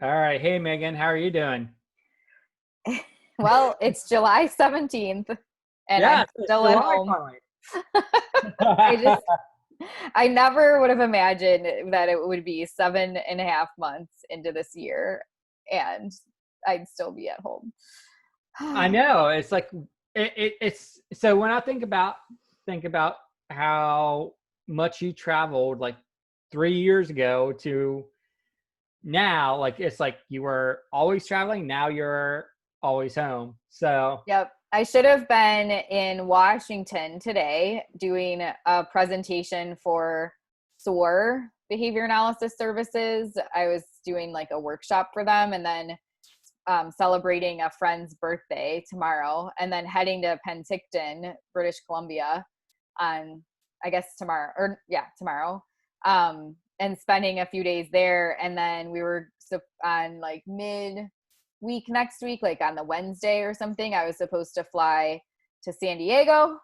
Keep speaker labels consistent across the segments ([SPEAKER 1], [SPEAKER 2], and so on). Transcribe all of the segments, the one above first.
[SPEAKER 1] All right. Hey, Megan, how are you doing?
[SPEAKER 2] Well, it's July 17th and I'm
[SPEAKER 1] Yes, it's
[SPEAKER 2] still at
[SPEAKER 1] July
[SPEAKER 2] home.
[SPEAKER 1] finally.
[SPEAKER 2] I just, I never would have imagined that it would be 7.5 months into this year and I'd still be at home.
[SPEAKER 1] I know. It's like it's so when I think about how much you traveled like 3 years ago to now, like it's like you were always traveling, now you're always home. So
[SPEAKER 2] Yep. I should have been in Washington today doing a presentation for SOAR Behavior Analysis Services. I was doing like a workshop for them and then celebrating a friend's birthday tomorrow and then heading to Penticton, British Columbia on, I guess, tomorrow, or yeah, tomorrow, and spending a few days there. And then we were on like mid-week next week, like on the Wednesday or something, I was supposed to fly to San Diego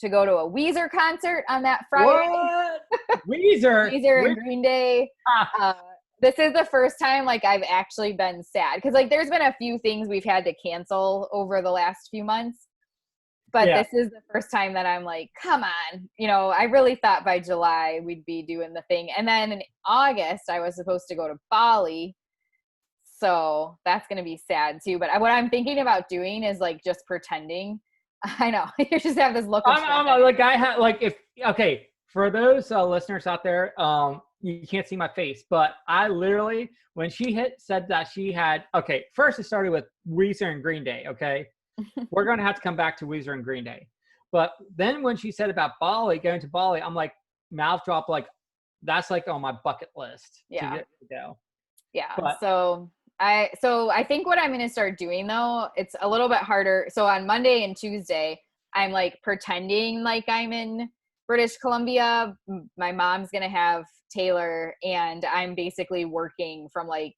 [SPEAKER 2] to go to a Weezer concert on that Friday.
[SPEAKER 1] what? Weezer?
[SPEAKER 2] Weezer and Green Day. Uh, this is the first time like I've actually been sad because like there's been a few things we've had to cancel over the last few months, but
[SPEAKER 1] Yeah.
[SPEAKER 2] this is the first time that I'm like, come on, I really thought by July we'd be doing the thing. And then in August, I was supposed to go to Bali. So that's going to be sad too. But what I'm thinking about doing is like just pretending. I know you just have this look of
[SPEAKER 1] I'm like I had like if okay for those listeners out there, you can't see my face, but I literally when she said that she had first it started with Weezer and Green Day. Okay, we're gonna have to come back to Weezer and Green Day, but then when she said about Bali, going to Bali, I'm like mouth drop, like that's like on my bucket list to
[SPEAKER 2] yeah.
[SPEAKER 1] get to go.
[SPEAKER 2] Yeah.
[SPEAKER 1] But
[SPEAKER 2] So I think what I'm going to start doing though, it's a little bit harder. So on Monday and Tuesday, I'm like pretending like I'm in British Columbia. My mom's going to have Taylor and I'm basically working from like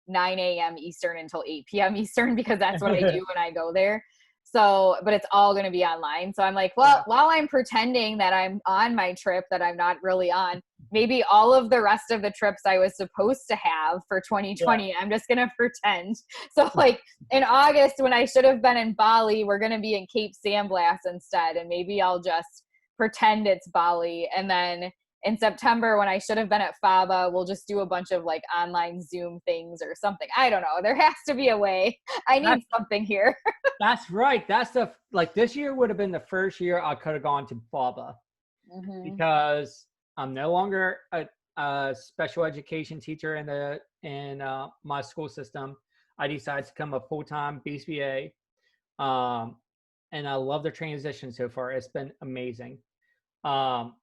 [SPEAKER 2] 9 a.m. Eastern until 8 p.m. Eastern because that's what I do when I go there. So, but it's all going to be online. So I'm like, well, while I'm pretending that I'm on my trip that I'm not really on, maybe all of the rest of the trips I was supposed to have for
[SPEAKER 1] yeah,
[SPEAKER 2] 2020, I'm just going to pretend. So like in August when I should have been in Bali, we're going to be in Cape Sandblas instead. And maybe I'll just pretend it's Bali. And then in September when I should have been at FABA, we'll just do a bunch of like online Zoom things or something. I don't know. There has to be a way. I need something here.
[SPEAKER 1] that's right. That's the like this year would have been the first year I could have gone to Baba
[SPEAKER 2] Mm-hmm.
[SPEAKER 1] because I'm no longer a special education teacher in my school system. I decided to become a full-time BCBA, and I love the transition so far. It's been amazing. Um,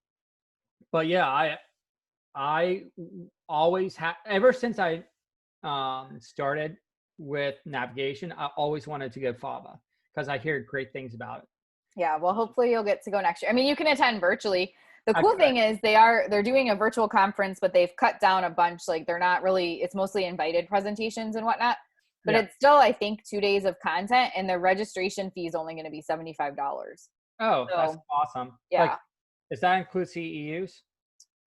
[SPEAKER 1] but yeah, I always have ever since I started with navigation. I always wanted to go FABA because I hear great things about it.
[SPEAKER 2] Yeah, well, hopefully you'll get to go next year. I mean, you can attend virtually. The
[SPEAKER 1] I
[SPEAKER 2] cool
[SPEAKER 1] could.
[SPEAKER 2] thing is they're doing a virtual conference, but they've cut down a bunch. Like they're not really, it's mostly invited presentations and whatnot. But
[SPEAKER 1] Yeah.
[SPEAKER 2] it's still, I think, 2 days of content, and the registration fee is only going to be $75.
[SPEAKER 1] Oh, that's
[SPEAKER 2] So
[SPEAKER 1] awesome.
[SPEAKER 2] yeah,
[SPEAKER 1] Like, does that include CEUs?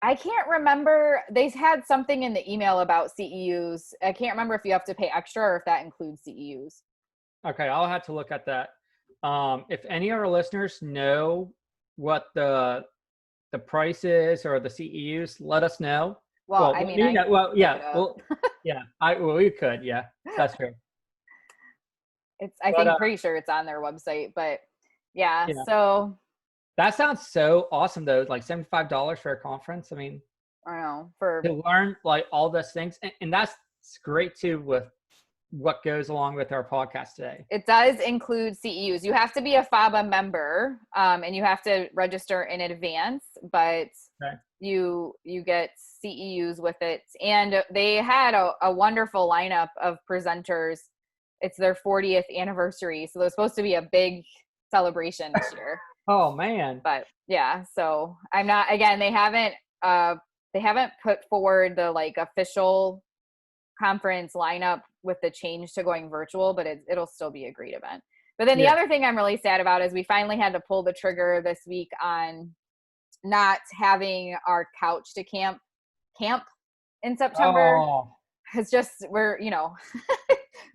[SPEAKER 2] I can't remember. They had something in the email about CEUs. I can't remember if you have to pay extra or if that includes CEUs.
[SPEAKER 1] Okay, I'll have to look at that. If any of our listeners know what the price is or the CEUs, let us know.
[SPEAKER 2] Well,
[SPEAKER 1] Well,
[SPEAKER 2] I
[SPEAKER 1] let
[SPEAKER 2] mean,
[SPEAKER 1] me
[SPEAKER 2] I
[SPEAKER 1] know.
[SPEAKER 2] can
[SPEAKER 1] Well,
[SPEAKER 2] look
[SPEAKER 1] yeah,
[SPEAKER 2] it up.
[SPEAKER 1] well, yeah. We could, yeah, that's true.
[SPEAKER 2] It's, I
[SPEAKER 1] But
[SPEAKER 2] think, pretty sure it's on their website, but yeah.
[SPEAKER 1] yeah,
[SPEAKER 2] So
[SPEAKER 1] that sounds so awesome though. Like $75 for a conference. I mean,
[SPEAKER 2] I don't know for
[SPEAKER 1] to learn like all those things, and that's great too with what goes along with our podcast today.
[SPEAKER 2] it does include CEUs. You have to be a FABA member, and you have to register in advance, but
[SPEAKER 1] Okay.
[SPEAKER 2] you get CEUs with it. And they had a wonderful lineup of presenters. It's their 40th anniversary, so there's supposed to be a big celebration this year.
[SPEAKER 1] Oh man.
[SPEAKER 2] But yeah, so I'm not, again, they haven't put forward the like official conference lineup with the change to going virtual, but it'll still be a great event. But then the
[SPEAKER 1] Yeah.
[SPEAKER 2] other thing I'm really sad about is we finally had to pull the trigger this week on not having our couch to camp in September.
[SPEAKER 1] Oh.
[SPEAKER 2] it's just, we're, you know,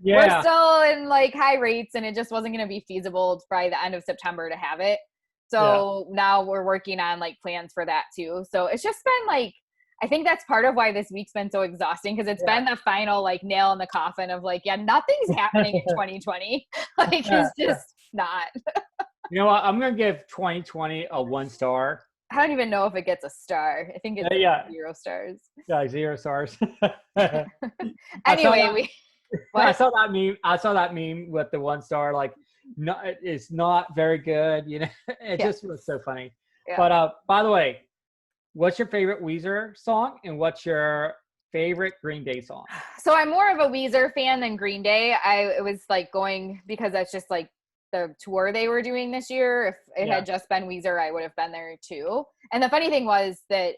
[SPEAKER 2] we're
[SPEAKER 1] Yeah.
[SPEAKER 2] still in like high rates, and it just wasn't going to be feasible by the end of September to have it.
[SPEAKER 1] Yeah.
[SPEAKER 2] So now we're working on like plans for that too. So it's just been like, I think that's part of why this week's been so exhausting, because it's been the final like nail in the coffin of like, yeah, nothing's happening in 2020. Like,
[SPEAKER 1] Yeah.
[SPEAKER 2] it's just not.
[SPEAKER 1] You know what? I'm gonna give 2020 a 1 star.
[SPEAKER 2] I don't even know if it gets a star. I think it's like
[SPEAKER 1] Yeah.
[SPEAKER 2] 0 stars.
[SPEAKER 1] Yeah, 0 stars. I saw
[SPEAKER 2] Anyway,
[SPEAKER 1] that. I
[SPEAKER 2] what?
[SPEAKER 1] saw that meme. I saw that meme with the 1 star. Like, no, it's not very good. You know, it
[SPEAKER 2] Yeah.
[SPEAKER 1] just was so funny.
[SPEAKER 2] Yeah.
[SPEAKER 1] But by the way, what's your favorite Weezer song, and what's your favorite Green Day song?
[SPEAKER 2] So I'm more of a Weezer fan than Green Day. It was like going, because that's just like the tour they were doing this year. If it
[SPEAKER 1] Yeah.
[SPEAKER 2] had just been Weezer, I would have been there too. And the funny thing was that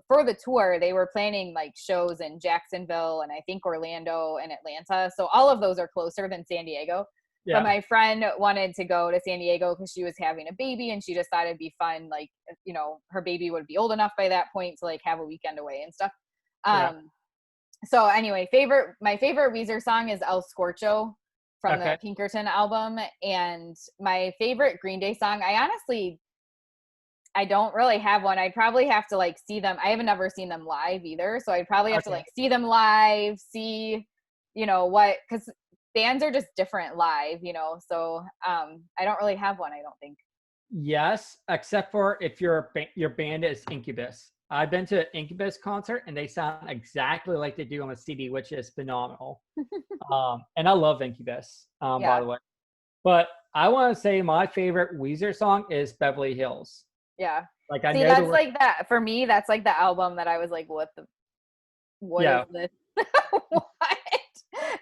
[SPEAKER 2] for the tour, they were planning like shows in Jacksonville and I think Orlando and Atlanta. So all of those are closer than San Diego. But
[SPEAKER 1] Yeah.
[SPEAKER 2] my friend wanted to go to San Diego because she was having a baby, and she just thought it'd be fun. Like, you know, her baby would be old enough by that point to like have a weekend away and stuff.
[SPEAKER 1] Yeah.
[SPEAKER 2] So anyway, my favorite Weezer song is El Scorcho from the
[SPEAKER 1] Okay.
[SPEAKER 2] Pinkerton album. And my favorite Green Day song, I don't really have one. I'd probably have to like see them. I haven't ever seen them live either. So I'd probably have to
[SPEAKER 1] Okay.
[SPEAKER 2] like see them live, see, you know, because bands are just different live, you know. So I don't really have one, I don't think.
[SPEAKER 1] Yes, except for if your band is Incubus. I've been to an Incubus concert and they sound exactly like they do on a CD, which is phenomenal. And I love Incubus, by
[SPEAKER 2] Yeah.
[SPEAKER 1] the way. But I want to say my favorite Weezer song is Beverly Hills.
[SPEAKER 2] Yeah.
[SPEAKER 1] Like, I
[SPEAKER 2] See,
[SPEAKER 1] know the
[SPEAKER 2] that's like that for me. That's like the album that I was like, what is
[SPEAKER 1] yeah,
[SPEAKER 2] this? What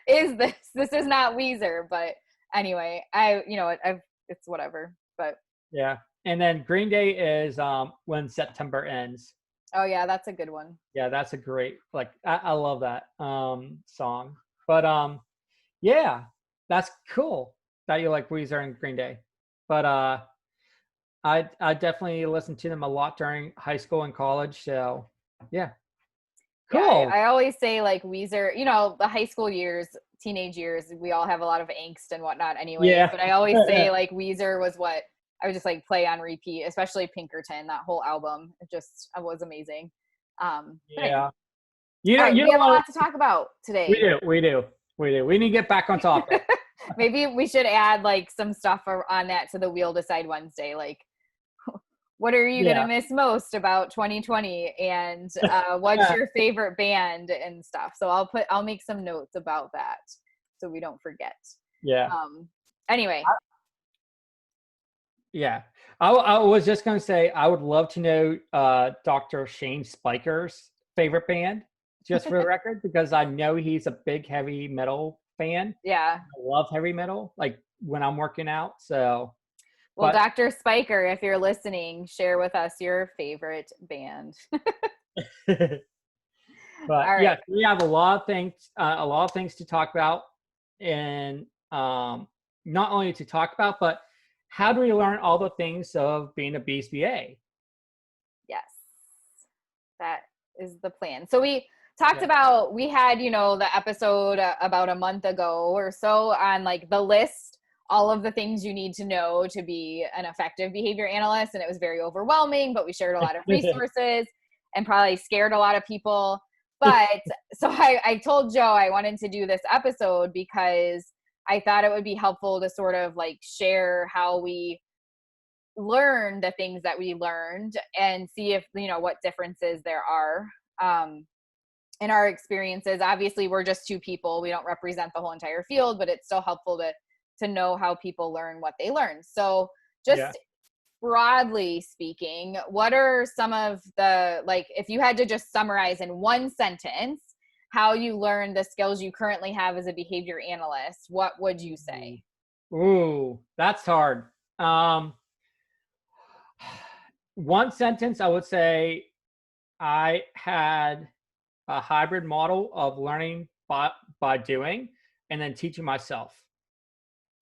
[SPEAKER 2] is this? This is not Weezer. But anyway, it's whatever. But
[SPEAKER 1] yeah. And then Green Day is When September Ends.
[SPEAKER 2] oh yeah, that's a good one.
[SPEAKER 1] Yeah, that's a great, like, I love that song. But yeah, that's cool that you like Weezer and Green Day. But I definitely listened to them a lot during high school and college. So yeah,
[SPEAKER 2] Yeah,
[SPEAKER 1] cool.
[SPEAKER 2] I always say like Weezer, you know, the high school years, teenage years, we all have a lot of angst and whatnot anyways.
[SPEAKER 1] Yeah.
[SPEAKER 2] But I always say like Weezer was what I would just like play on repeat, especially Pinkerton, that whole album. It was amazing. But anyway.
[SPEAKER 1] Yeah. You
[SPEAKER 2] All
[SPEAKER 1] know,
[SPEAKER 2] right,
[SPEAKER 1] you
[SPEAKER 2] we
[SPEAKER 1] know
[SPEAKER 2] have a
[SPEAKER 1] what?
[SPEAKER 2] lot to talk about
[SPEAKER 1] We
[SPEAKER 2] today.
[SPEAKER 1] do, we do, we do. We need to get back on topic.
[SPEAKER 2] Maybe we should add like some stuff on that to the Wheel Decide Wednesday. Like, what are you gonna
[SPEAKER 1] Yeah.
[SPEAKER 2] miss most about 2020, and what's your favorite band and stuff? So I'll make some notes about that so we don't forget.
[SPEAKER 1] Yeah.
[SPEAKER 2] Anyway,
[SPEAKER 1] Yeah. I was just going to say, I would love to know Dr. Shane Spiker's favorite band, just for the record, because I know he's a big heavy metal fan.
[SPEAKER 2] yeah.
[SPEAKER 1] I love heavy metal, like when I'm working out. So,
[SPEAKER 2] Well,
[SPEAKER 1] but
[SPEAKER 2] Dr. Spiker, if you're listening, share with us your favorite band.
[SPEAKER 1] but
[SPEAKER 2] All
[SPEAKER 1] yeah,
[SPEAKER 2] right.
[SPEAKER 1] we have a lot of things to talk about, and not only to talk about, but how do we learn all the things of being a BSBA?
[SPEAKER 2] Yes. That is the plan. So we talked about, we had, you know, the episode about a month ago or so on like the list, all of the things you need to know to be an effective behavior analyst. And it was very overwhelming, but we shared a lot of resources and probably scared a lot of people. But so I told Joe I wanted to do this episode because I thought it would be helpful to sort of like share how we learn the things that we learned and see if, you know, what differences there are in our experiences. Obviously we're just two people, we don't represent the whole entire field, but it's still helpful to know how people learn what they learn. So just
[SPEAKER 1] Yeah.
[SPEAKER 2] broadly speaking, what are some of the, like, if you had to just summarize in one sentence how you learn the skills you currently have as a behavior analyst, what would you say?
[SPEAKER 1] Ooh, that's hard. One sentence, I would say I had a hybrid model of learning by doing and then teaching myself.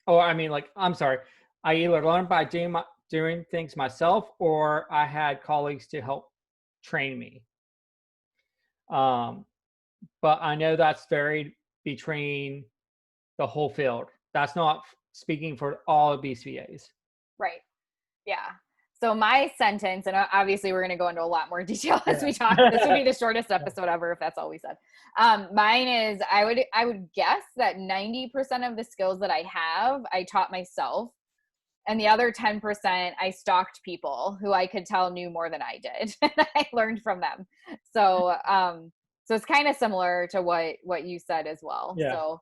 [SPEAKER 1] Or I mean, like, I'm sorry, I either learned by doing things myself, or I had colleagues to help train me. Um, but I know that's varied between the whole field. That's not speaking for all of BCBAs.
[SPEAKER 2] Right. Yeah. So my sentence, and obviously we're going to go into a lot more detail as we talk. This would
[SPEAKER 1] Yeah.
[SPEAKER 2] be the shortest episode ever if that's all we said. Mine is I would guess that 90% of the skills that I have, I taught myself. And the other 10%, I stalked people who I could tell knew more than I did. And I learned from them. So, so it's kind of similar to what you said as well.
[SPEAKER 1] Yeah.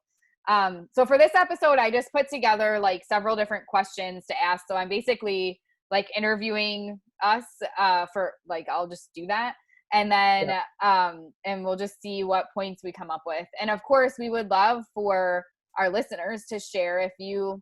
[SPEAKER 2] So for this episode, I just put together like several different questions to ask. So I'm basically like interviewing us, for like, I'll just do that. And then, and we'll just see what points we come up with. And of course we would love for our listeners to share. If you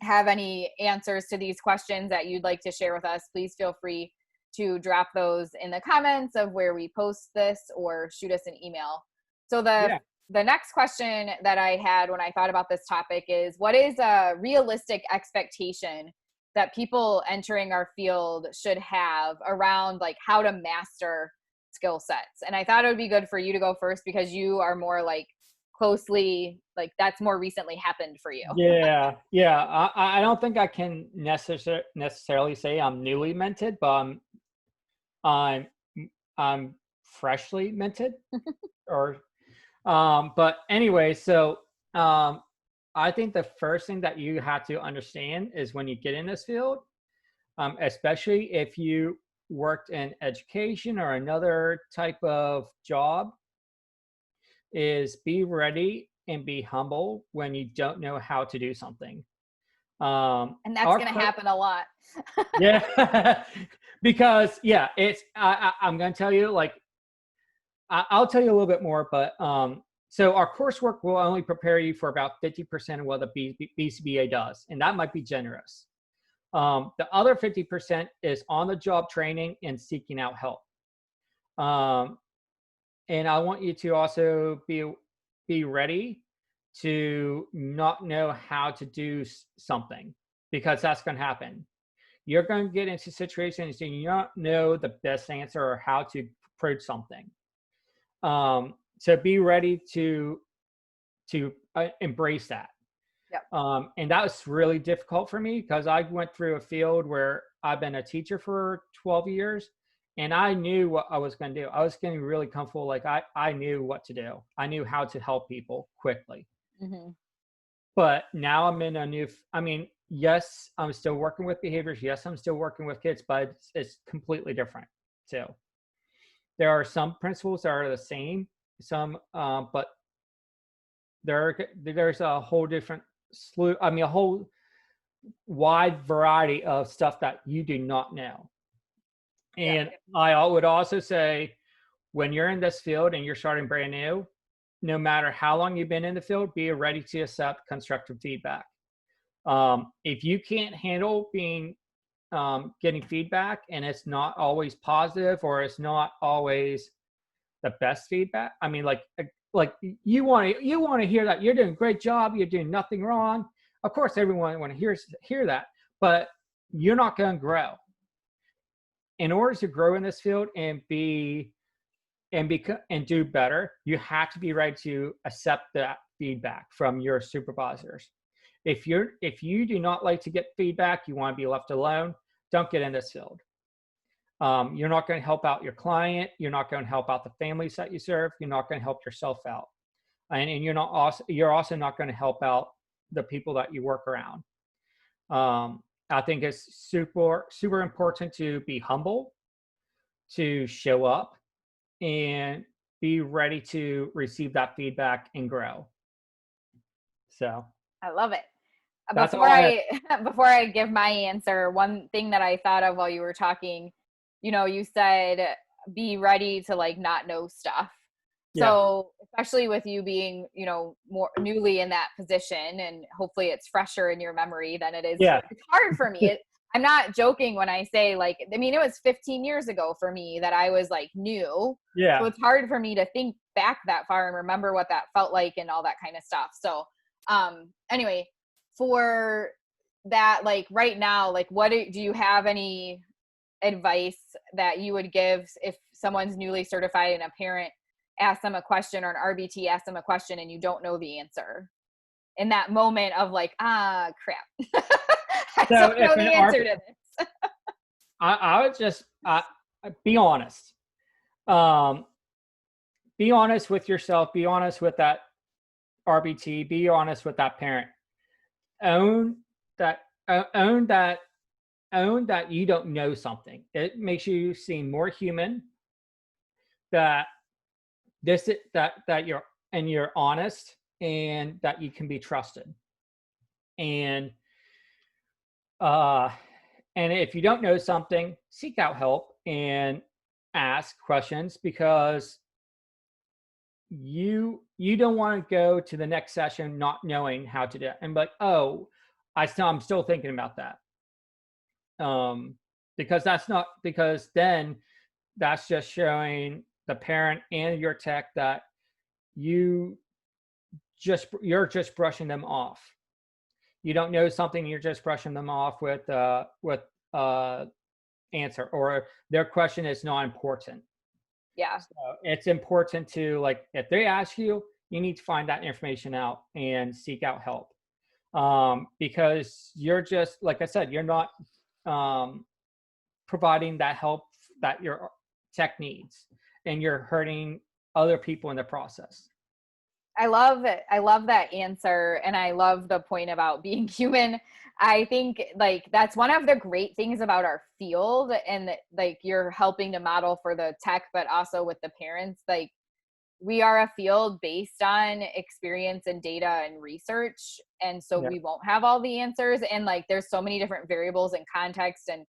[SPEAKER 2] have any answers to these questions that you'd like to share with us, please feel free to drop those in the comments of where we post this or shoot us an email. So the next question that I had when I thought about this topic is, what is a realistic expectation that people entering our field should have around like how to master skill sets? And I thought it would be good for you to go first because you are more like closely, like that's more recently happened for you.
[SPEAKER 1] Yeah. I don't think I can necessarily say I'm newly minted, but I'm I'm freshly minted. Or but anyway, so I think the first thing that you have to understand is when you get in this field, especially if you worked in education or another type of job, is be ready and be humble when you don't know how to do something.
[SPEAKER 2] And that's going to happen a lot.
[SPEAKER 1] Yeah. Because it's I'm going to tell you, like, I'll tell you a little bit more, but so our coursework will only prepare you for about 50% of what the BCBA does, and that might be generous. The other 50% is on-the-job training and seeking out help. And I want you to also be ready to not know how to do something, because that's going to happen. You're going to get into situations and you don't know the best answer or how to approach something. So be ready to embrace that.
[SPEAKER 2] Yep.
[SPEAKER 1] And that was really difficult for me because I went through a field where I've been a teacher for 12 years and I knew what I was going to do. I was getting really comfortable. Like I knew what to do. I knew how to help people quickly. Mm-hmm. But now I'm in a new, yes, I'm still working with behaviors. Yes, I'm still working with kids, but it's completely different too. There are some principles that are the same, but there's a whole different slew, a whole wide variety of stuff that you do not know. And I would also say, when you're in this field and you're starting brand new, no matter how long you've been in the field, be ready to accept constructive feedback. If you can't handle getting feedback and it's not always positive or it's not always the best feedback, like you want to hear that you're doing a great job, you're doing nothing wrong. Of course, everyone want to hear that, but you're not going to grow. In order to grow in this field and do better, you have to be ready to accept that feedback from your supervisors. If you do not like to get feedback, you want to be left alone, don't get in this field. You're not going to help out your client. You're not going to help out the families that you serve. You're not going to help yourself out, and you're also not going to help out the people that you work around. I think it's super important to be humble, to show up, and be ready to receive that feedback and grow. So
[SPEAKER 2] I love it. Before I give my answer, one thing that I thought of while you were talking, you said be ready to like not know stuff. Yeah. So especially with you being, more newly in that position, and hopefully it's fresher in your memory than it is. Yeah. It's hard for me. I'm not joking when I say it was 15 years ago for me that I was like new. Yeah. So it's hard for me to think back that far and remember what that felt like and all that kind of stuff. So anyway, for that, like right now, like what do you have any advice that you would give if someone's newly certified and a parent ask them a question, or an RBT asks them a question and you don't know the answer. In that moment of like, crap. I
[SPEAKER 1] So
[SPEAKER 2] don't
[SPEAKER 1] if
[SPEAKER 2] know
[SPEAKER 1] an
[SPEAKER 2] the answer to this.
[SPEAKER 1] I would just be honest. Be honest with yourself. Be honest with that RBT. Be honest with that parent. Own that. Own that. Own that you don't know something. It makes you seem more human. That you're honest, and that you can be trusted. And and if you don't know something, seek out help and ask questions, because you don't want to go to the next session not knowing how to do it and be like, oh, I'm still thinking about that. Because then that's just showing the parent and your tech that you're just brushing them off. You don't know something, you're just brushing them off with answer, or their question is not important.
[SPEAKER 2] Yeah.
[SPEAKER 1] So it's important to, like, if they ask you, you need to find that information out and seek out help. Because you're just, like I said, you're not providing that help that your tech needs, and you're hurting other people in the process.
[SPEAKER 2] I love it. I love that answer. And I love the point about being human. I think like that's one of the great things about our field, and like you're helping to model for the tech, but also with the parents. Like we are a field based on experience and data and research. And so we won't have all the answers. And like there's so many different variables and context and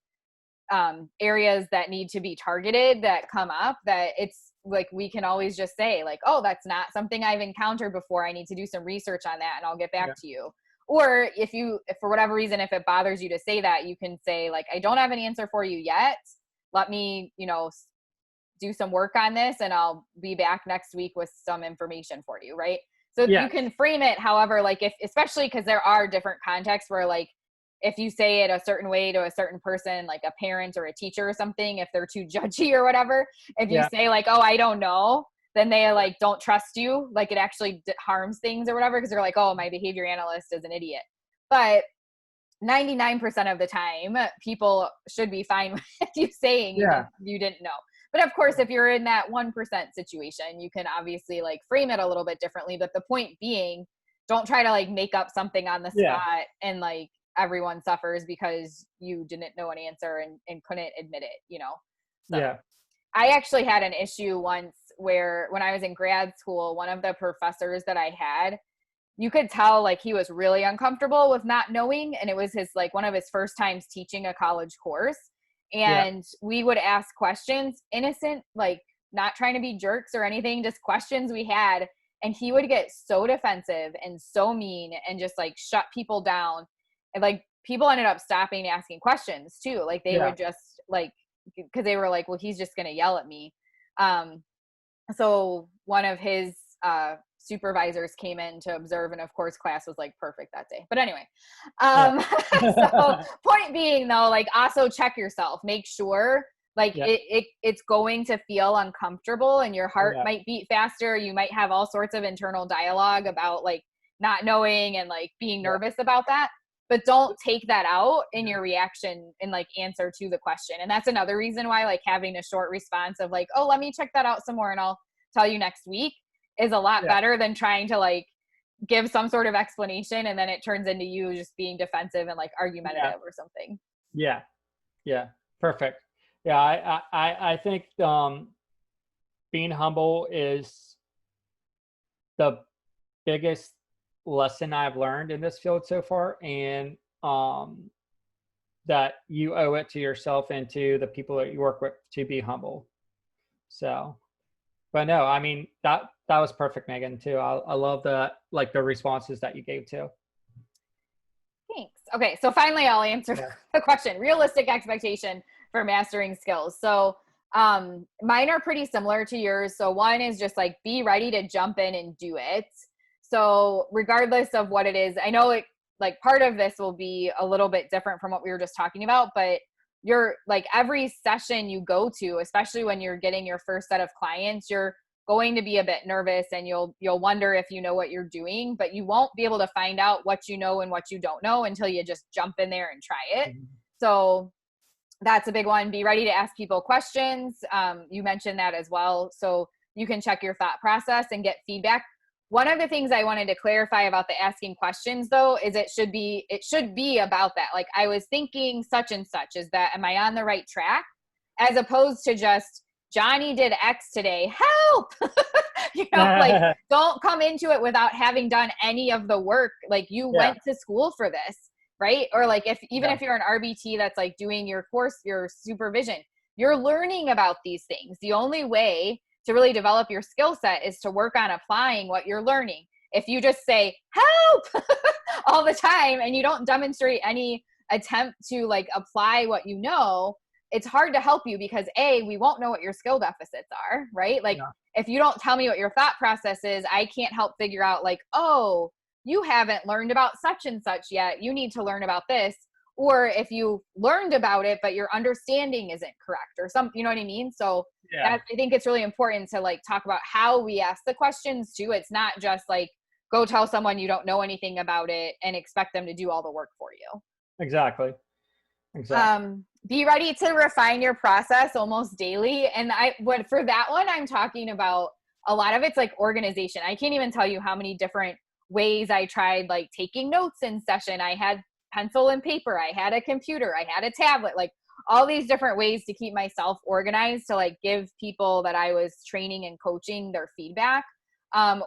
[SPEAKER 2] areas that need to be targeted that come up, that it's like we can always just say like, oh, that's not something I've encountered before, I need to do some research on that and I'll get back to you. Or if for whatever reason, if it bothers you to say that, you can say like, I don't have an answer for you yet, let me do some work on this and I'll be back next week with some information for you, right? So you can frame it however, like especially because there are different contexts where like if you say it a certain way to a certain person, like a parent or a teacher or something, if they're too judgy or whatever, if you say like, oh, I don't know, then they like don't trust you. Like it actually harms things or whatever, because they're like, oh, my behavior analyst is an idiot. But 99% of the time, people should be fine with you saying you didn't know. But of course, if you're in that 1% situation, you can obviously like frame it a little bit differently. But the point being, don't try to like make up something on the spot and like everyone suffers because you didn't know an answer and couldn't admit it, So I actually had an issue once where when I was in grad school, one of the professors that I had, you could tell like he was really uncomfortable with not knowing. And it was his like one of his first times teaching a college course. And we would ask questions, innocent, like not trying to be jerks or anything, just questions we had. And he would get so defensive and so mean and just like shut people down. And like people ended up stopping asking questions too. Like they would just like, because they were like, well, he's just going to yell at me. So one of his supervisors came in to observe, and of course class was like perfect that day. But anyway, so point being though, like also check yourself, make sure like it's going to feel uncomfortable and your heart might beat faster. You might have all sorts of internal dialogue about like not knowing and like being nervous about that. But don't take that out in your reaction and like answer to the question. And that's another reason why like having a short response of like, oh, let me check that out some more and I'll tell you next week is a lot better than trying to like give some sort of explanation and then it turns into you just being defensive and like argumentative or something.
[SPEAKER 1] Yeah. Perfect. Yeah. I think being humble is the biggest lesson I've learned in this field so far, and that you owe it to yourself and to the people that you work with to be humble. So, but no, I mean that was perfect, Megan, too. I love the responses that you gave too.
[SPEAKER 2] Thanks. Okay, so finally I'll answer the question. Realistic expectation for mastering skills. So mine are pretty similar to yours. So one is just like be ready to jump in and do it. So regardless of what it is, I know it like part of this will be a little bit different from what we were just talking about, but you're like every session you go to, especially when you're getting your first set of clients, you're going to be a bit nervous, and you'll wonder if you know what you're doing, but you won't be able to find out what you know and what you don't know until you just jump in there and try it. So that's a big one. Be ready to ask people questions. You mentioned that as well. So you can check your thought process and get feedback. One of the things I wanted to clarify about the asking questions, though, is it should be about that. Like, I was thinking such and such. Am I on the right track? As opposed to just, Johnny did X today. Help! Like, don't come into it without having done any of the work. Like, you went to school for this, right? Or like, if you're an RBT that's like doing your course, your supervision, you're learning about these things. The only way to really develop your skill set is to work on applying what you're learning. If you just say help all the time and you don't demonstrate any attempt to like apply what you know, it's hard to help you, because we won't know what your skill deficits are, right? Like, if you don't tell me what your thought process is, I can't help figure out like, oh, you haven't learned about such and such yet. You need to learn about this. Or if you learned about it, but your understanding isn't correct or you know what I mean? So I think it's really important to like talk about how we ask the questions too. It's not just like, go tell someone you don't know anything about it and expect them to do all the work for you.
[SPEAKER 1] Exactly.
[SPEAKER 2] Be ready to refine your process almost daily. And for that one, I'm talking about a lot of it's like organization. I can't even tell you how many different ways I tried like taking notes in session. I had pencil and paper. I had a computer. I had a tablet, like all these different ways to keep myself organized, to like give people that I was training and coaching their feedback.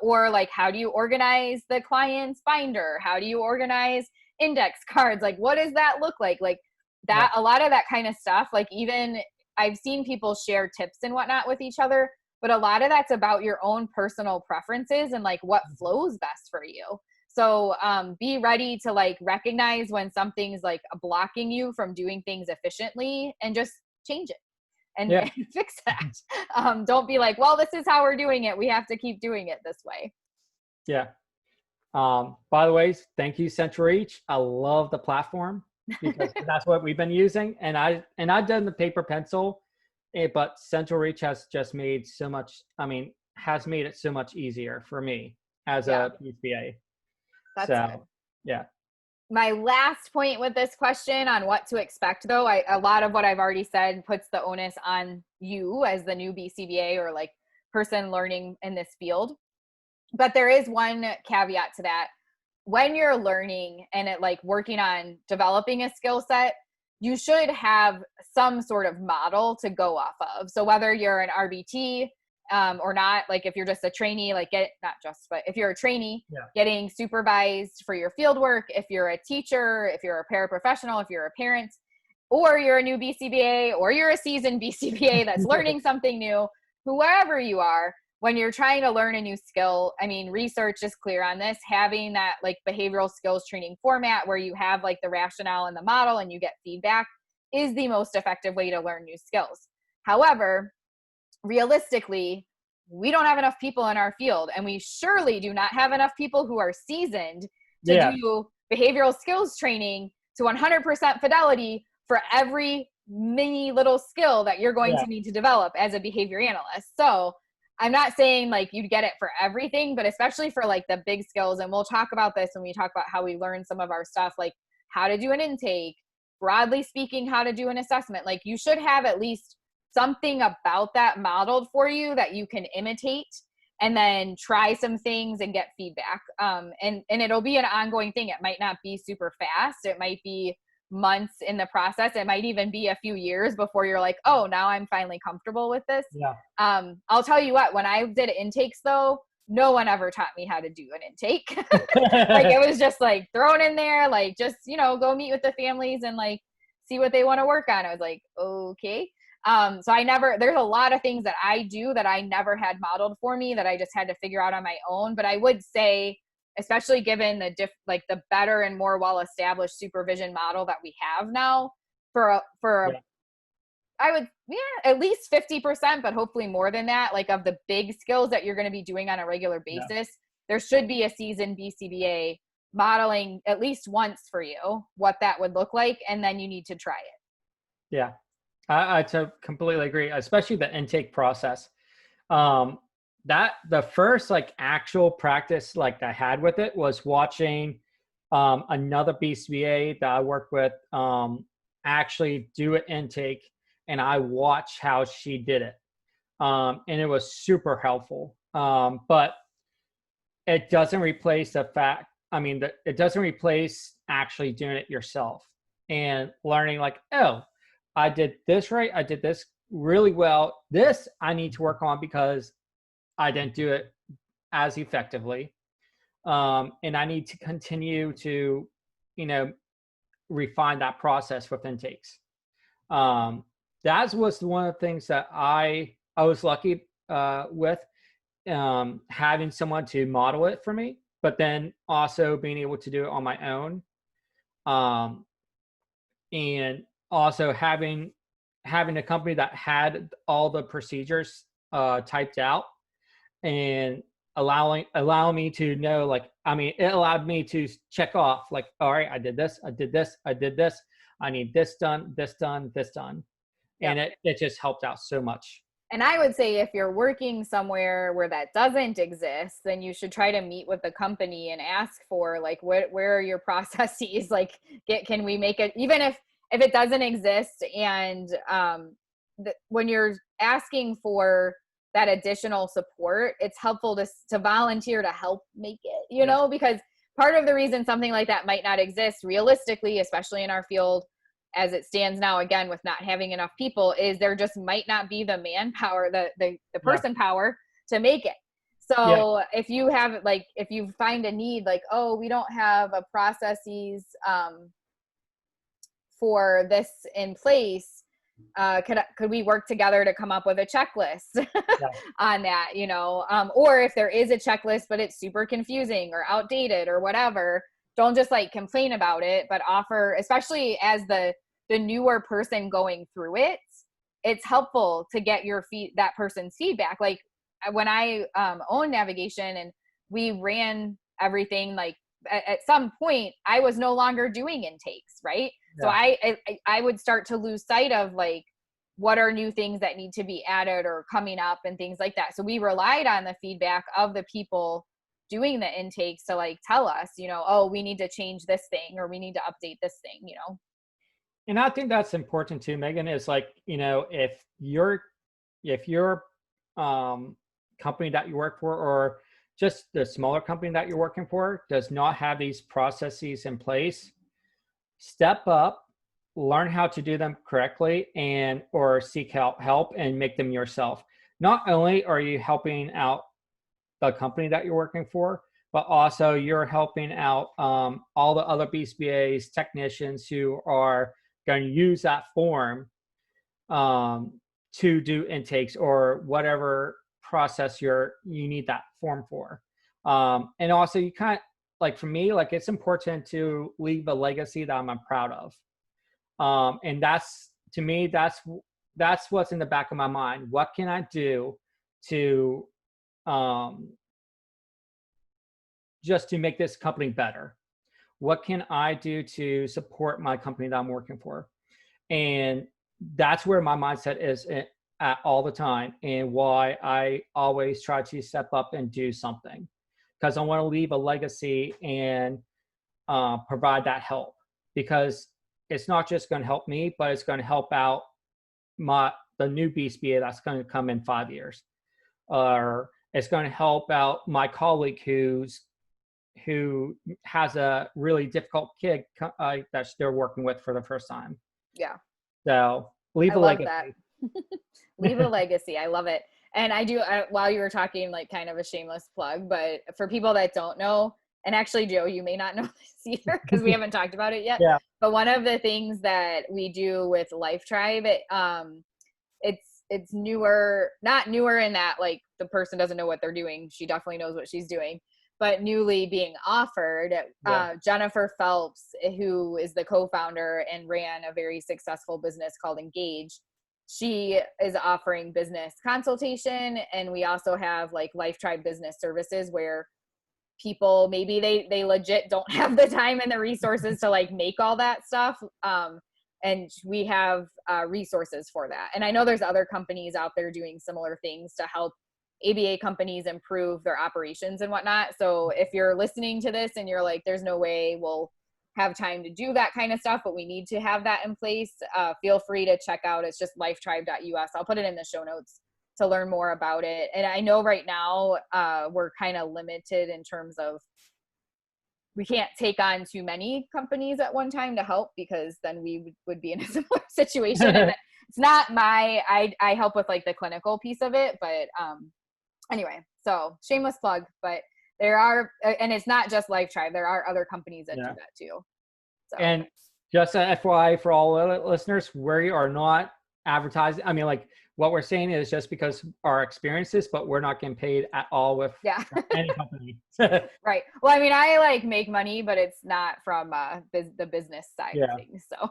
[SPEAKER 2] Or like, how do you organize the client's binder? How do you organize index cards? Like, what does that look like? Like that, a lot of that kind of stuff. Like, even I've seen people share tips and whatnot with each other, but a lot of that's about your own personal preferences and like what flows best for you. So be ready to like recognize when something's like blocking you from doing things efficiently, and just change it and fix that. Don't be like, well, this is how we're doing it, we have to keep doing it this way.
[SPEAKER 1] Yeah. By the way, thank you, Central Reach. I love the platform because that's what we've been using. And I've done the paper pencil, but Central Reach has just made so much, has made it so much easier for me as a PCA.
[SPEAKER 2] That's good. Yeah. My last point with this question on what to expect, though, a lot of what I've already said puts the onus on you as the new BCBA or like person learning in this field. But there is one caveat to that. When you're learning and working on developing a skill set, you should have some sort of model to go off of. So whether you're an RBT or not, like if you're just a trainee, but if you're a trainee, getting supervised for your field work, if you're a teacher, if you're a paraprofessional, if you're a parent, or you're a new BCBA, or you're a seasoned BCBA that's learning something new, whoever you are, when you're trying to learn a new skill, research is clear on this, having that behavioral skills training format where you have the rationale and the model and you get feedback is the most effective way to learn new skills. However, realistically, we don't have enough people in our field, and we surely do not have enough people who are seasoned to do behavioral skills training to 100% fidelity for every mini little skill that you're going to need to develop as a behavior analyst. So I'm not saying you'd get it for everything, but especially for the big skills. And we'll talk about this when we talk about how we learn some of our stuff, like how to do an intake, broadly speaking, how to do an assessment. You should have at least something about that modeled for you that you can imitate and then try some things and get feedback. And it'll be an ongoing thing. It might not be super fast. It might be months in the process. It might even be a few years before you're like, oh, now I'm finally comfortable with this. I'll tell you what, when I did intakes though, no one ever taught me how to do an intake. It was just thrown in there, just, go meet with the families and see what they want to work on. I was like, okay. So there's a lot of things that I do that I never had modeled for me that I just had to figure out on my own. But I would say, especially given the better and more well-established supervision model that we have now I would, at least 50%, but hopefully more than that, of the big skills that you're going to be doing on a regular basis, there should be a seasoned BCBA modeling at least once for you what that would look like. And then you need to try it.
[SPEAKER 1] Yeah. I completely agree, especially the intake process. that the first like actual practice like I had with it was watching another BCBA that I worked with actually do an intake, and I watched how she did it. And it was super helpful. But it doesn't replace the fact, I mean, it doesn't replace actually doing it yourself and learning like, oh, I did this right. I did this really well. This I need to work on because I didn't do it as effectively. And I need to continue to, you know, refine that process with intakes. That was one of the things that I was lucky with, having someone to model it for me, but then also being able to do it on my own. And also having a company that had all the procedures typed out, and allowing me to know, like, I mean, it allowed me to check off like, all right, I did this, I did this, I did this, I need this done, this done, this done.
[SPEAKER 2] Yep.
[SPEAKER 1] And it just helped out so much.
[SPEAKER 2] And I would say if you're working somewhere where that doesn't exist, then you should try to meet with the company and ask for like, where are your processes? Like, can we make it, even if it doesn't exist? And when you're asking for that additional support, it's helpful to volunteer to help make it, you know, because part of the reason something like that might not exist realistically, especially in our field as it stands now, again, with not having enough people, is there just might not be the manpower, the person power to make it. So if you have, like, if you find a need, like, oh, we don't have a processes for this in place, could we work together to come up with a checklist on that, you know? Or if there is a checklist, but it's super confusing or outdated or whatever, don't just like complain about it, but offer, especially as the newer person going through it, it's helpful to get that person's feedback. Like when I owned navigation and we ran everything, like at some point I was no longer doing intakes, right? So I would start to lose sight of like, what are new things that need to be added or coming up and things like that. So we relied on the feedback of the people doing the intakes to like tell us, you know, oh, we need to change this thing or we need to update this thing, you know?
[SPEAKER 1] And I think that's important too, Megan, is like, you know, if your company that you work for, or just the smaller company that you're working for, does not have these processes in place, step up, learn how to do them correctly, and or seek help and make them yourself. Not only are you helping out the company that you're working for, but also you're helping out all the other BCBAs, technicians who are going to use that form to do intakes or whatever process you need that form for. And also you kind of, like for me, like it's important to leave a legacy that I'm proud of. And that's, to me, that's what's in the back of my mind. What can I do to just to make this company better? What can I do to support my company that I'm working for? And that's where my mindset is at all the time, and why I always try to step up and do something, because I want to leave a legacy and provide that help, because it's not just going to help me, but it's going to help out the new BCBA that's going to come in 5 years, or it's going to help out my colleague who has a really difficult kid that they're working with for the first time.
[SPEAKER 2] Yeah.
[SPEAKER 1] So leave a legacy.
[SPEAKER 2] That. Leave a legacy. I love it. And while you were talking, like kind of a shameless plug, but for people that don't know, and actually, Joe, you may not know this either because we haven't talked about it yet.
[SPEAKER 1] Yeah.
[SPEAKER 2] But one of the things that we do with Life Tribe, it's newer, not newer in that like the person doesn't know what they're doing. She definitely knows what she's doing, but newly being offered. Jennifer Phelps, who is the co-founder and ran a very successful business called Engage, she is offering business consultation. And we also have like Life Tribe Business Services, where people, maybe they legit don't have the time and the resources to like make all that stuff. And we have resources for that. And I know there's other companies out there doing similar things to help ABA companies improve their operations and whatnot. So if you're listening to this and you're like, there's no way we'll have time to do that kind of stuff, but we need to have that in place, feel free to check out. It's just lifetribe.us. I'll put it in the show notes to learn more about it. And I know right now we're kind of limited in terms of we can't take on too many companies at one time to help, because then we would be in a similar situation. And it's not I help with like the clinical piece of it, but anyway, so shameless plug, but there are, and it's not just LifeTribe. There are other companies that do that too. So.
[SPEAKER 1] And just a FYI for all listeners, we are not advertising. I mean, like what we're saying is just because our experiences, but we're not getting paid at all with any company.
[SPEAKER 2] Right. Well, I mean, I like make money, but it's not from the business side of things. So,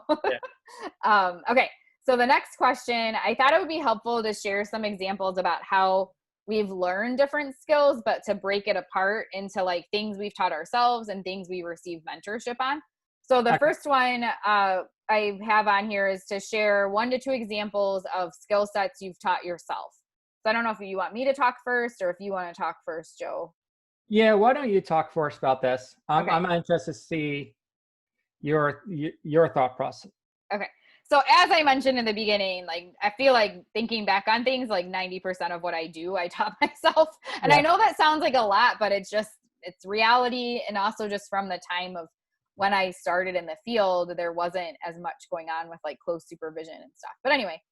[SPEAKER 2] okay. So the next question, I thought it would be helpful to share some examples about how we've learned different skills, but to break it apart into like things we've taught ourselves and things we receive mentorship on. So the first one I have on here is to share 1 to 2 examples of skill sets you've taught yourself. So I don't know if you want me to talk first or if you want to talk first, Joe.
[SPEAKER 1] Yeah, why don't you talk first about this? I'm interested to see your thought process.
[SPEAKER 2] Okay. So as I mentioned in the beginning, like I feel like thinking back on things, like 90% of what I do, I taught myself. And I know that sounds like a lot, but it's reality. And also just from the time of when I started in the field, there wasn't as much going on with like close supervision and stuff. But anyway,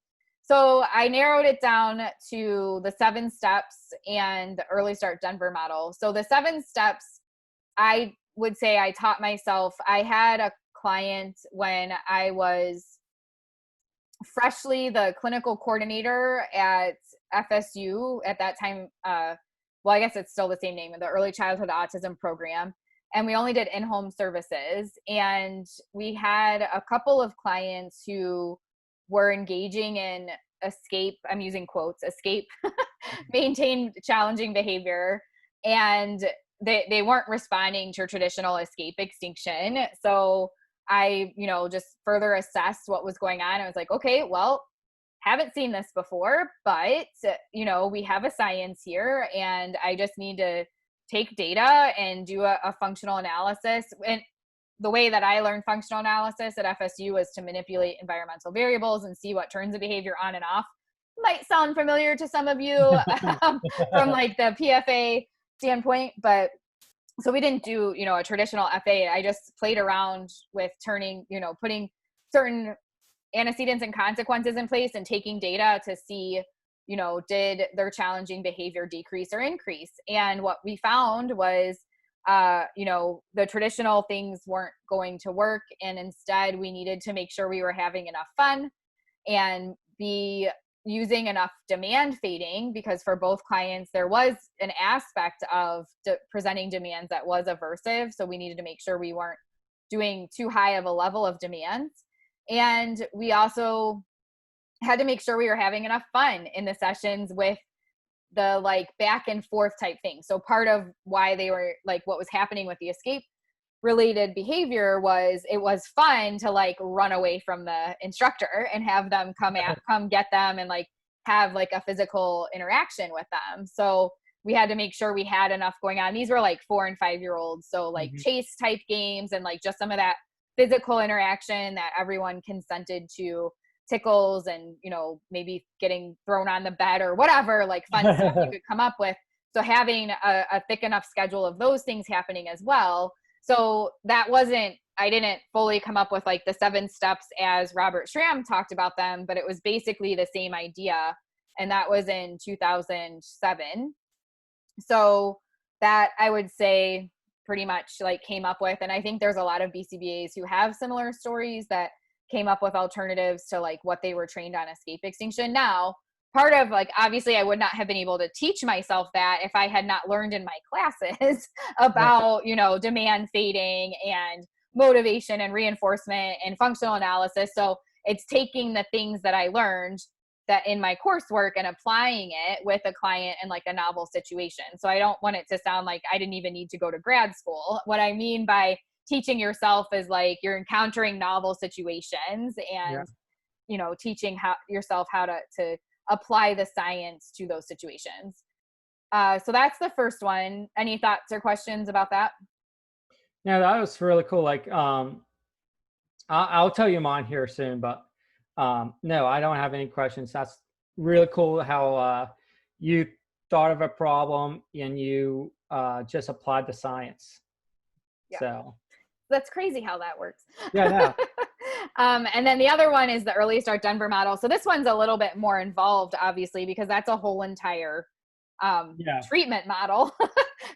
[SPEAKER 2] so I narrowed it down to the 7 steps and the Early Start Denver model. So the 7 steps, I would say I taught myself. I had a client when I was freshly the clinical coordinator at FSU at that time. Well, I guess it's still the same name, the Early Childhood Autism Program. And we only did in-home services. And we had a couple of clients who were engaging in escape, I'm using quotes, escape, maintain challenging behavior. And they weren't responding to traditional escape extinction. So I, just further assessed what was going on. I was like, okay, well, haven't seen this before, but, we have a science here and I just need to take data and do a functional analysis. And the way that I learned functional analysis at FSU was to manipulate environmental variables and see what turns a behavior on and off. Might sound familiar to some of you from like the PFA standpoint, but so we didn't do, a traditional FA. I just played around with putting certain antecedents and consequences in place and taking data to see, did their challenging behavior decrease or increase? And what we found was, the traditional things weren't going to work. And instead we needed to make sure we were having enough fun and be using enough demand fading, because for both clients, there was an aspect of presenting demands that was aversive. So we needed to make sure we weren't doing too high of a level of demands. And we also had to make sure we were having enough fun in the sessions with the like back and forth type thing. So part of why they were like, what was happening with the escape related behavior was it was fun to like run away from the instructor and have them come get them and like have like a physical interaction with them. So we had to make sure we had enough going on. These were like 4 and 5 year olds. So like chase type games and like just some of that physical interaction that everyone consented to, tickles and, maybe getting thrown on the bed or whatever, like fun stuff you could come up with. So having a thick enough schedule of those things happening as well. So I didn't fully come up with like the 7 steps as Robert Schramm talked about them, but it was basically the same idea. And that was in 2007. So that I would say pretty much like came up with, and I think there's a lot of BCBAs who have similar stories that came up with alternatives to like what they were trained on escape extinction. Now, part of like, obviously I would not have been able to teach myself that if I had not learned in my classes about, demand fading and motivation and reinforcement and functional analysis. So it's taking the things that I learned that in my coursework and applying it with a client in like a novel situation. So I don't want it to sound like I didn't even need to go to grad school. What I mean by teaching yourself is like you're encountering novel situations and, teaching yourself how to apply the science to those situations. So that's the first one. Any thoughts or questions about that?
[SPEAKER 1] Yeah, that was really cool. Like, I'll tell you mine here soon, but no, I don't have any questions. That's really cool how you thought of a problem and you just applied the science.
[SPEAKER 2] Yeah.
[SPEAKER 1] So
[SPEAKER 2] That's crazy how that works.
[SPEAKER 1] yeah, no,
[SPEAKER 2] And then the other one is the Early Start Denver model. So this one's a little bit more involved, obviously, because that's a whole entire
[SPEAKER 1] yeah,
[SPEAKER 2] treatment model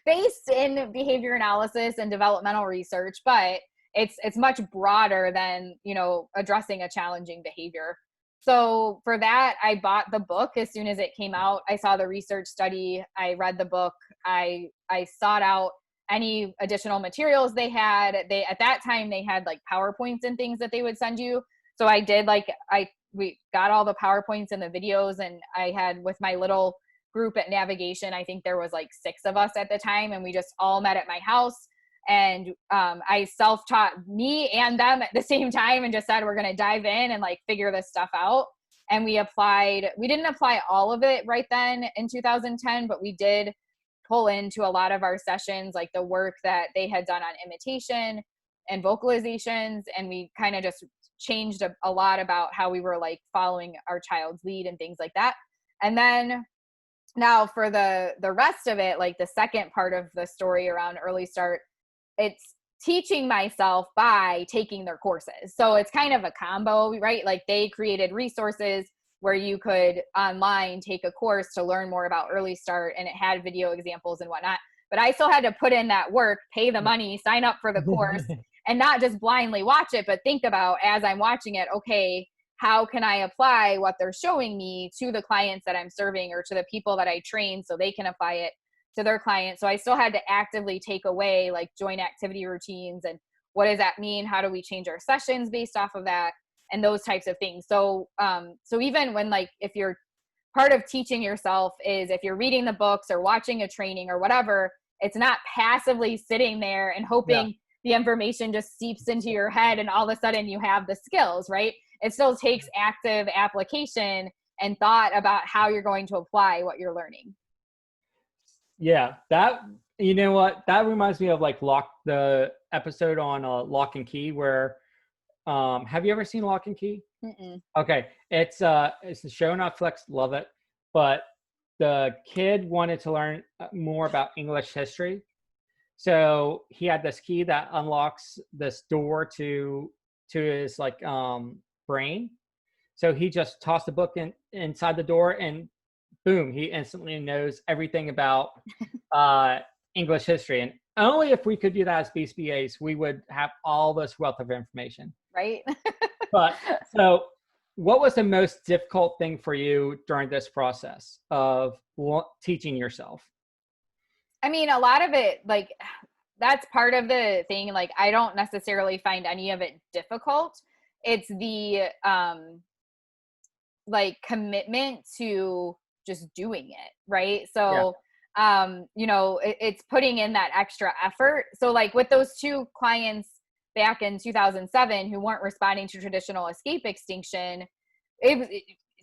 [SPEAKER 2] based in behavior analysis and developmental research, but it's much broader than, you know, addressing a challenging behavior. So for that, I bought the book as soon as it came out. I saw the research study, I read the book, I sought out any additional materials they had. They, at that time, they had like PowerPoints and things that they would send you. So I did like, we got all the PowerPoints and the videos, and I had, with my little group at Navigation, I think there was like 6 of us at the time, and we just all met at my house. And I self-taught me and them at the same time, and just said, we're going to dive in and like figure this stuff out. And we didn't apply all of it right then in 2010, but we did pull into a lot of our sessions, like the work that they had done on imitation and vocalizations. And we kind of just changed a lot about how we were like following our child's lead and things like that. And then now for the rest of it, like the second part of the story around Early Start, it's teaching myself by taking their courses. So it's kind of a combo, right? Like they created resources where you could online take a course to learn more about Early Start, and it had video examples and whatnot. But I still had to put in that work, pay the money, sign up for the course, and not just blindly watch it, but think about, as I'm watching it, okay, how can I apply what they're showing me to the clients that I'm serving, or to the people that I train so they can apply it to their clients? So I still had to actively take away like joint activity routines, and what does that mean? How do we change our sessions based off of that? And those types of things. So, so even when, like, if you're, part of teaching yourself is if you're reading the books or watching a training or whatever, it's not passively sitting there and
[SPEAKER 1] yeah,
[SPEAKER 2] hoping the information just seeps into your head and all of a sudden you have the skills, right? It still takes active application and thought about how you're going to apply what you're learning.
[SPEAKER 1] yeah. That, you know what? That reminds me of like the episode on Lock and Key, where have you ever seen Lock and Key?
[SPEAKER 2] Mm-mm.
[SPEAKER 1] Okay, it's a show on Netflix. Love it. But the kid wanted to learn more about English history, so he had this key that unlocks this door to his like brain. So he just tossed the book inside the door, and boom, he instantly knows everything about English history. And only if we could do that as BSBAs, we would have all this wealth of information.
[SPEAKER 2] Right?
[SPEAKER 1] But so, what was the most difficult thing for you during this process of teaching yourself?
[SPEAKER 2] I mean, a lot of it, like, that's part of the thing. Like, I don't necessarily find any of it difficult. It's the like commitment to just doing it, right?
[SPEAKER 1] Yeah.
[SPEAKER 2] So you know, it's putting in that extra effort. So like with those 2 clients back in 2007 who weren't responding to traditional escape extinction, it was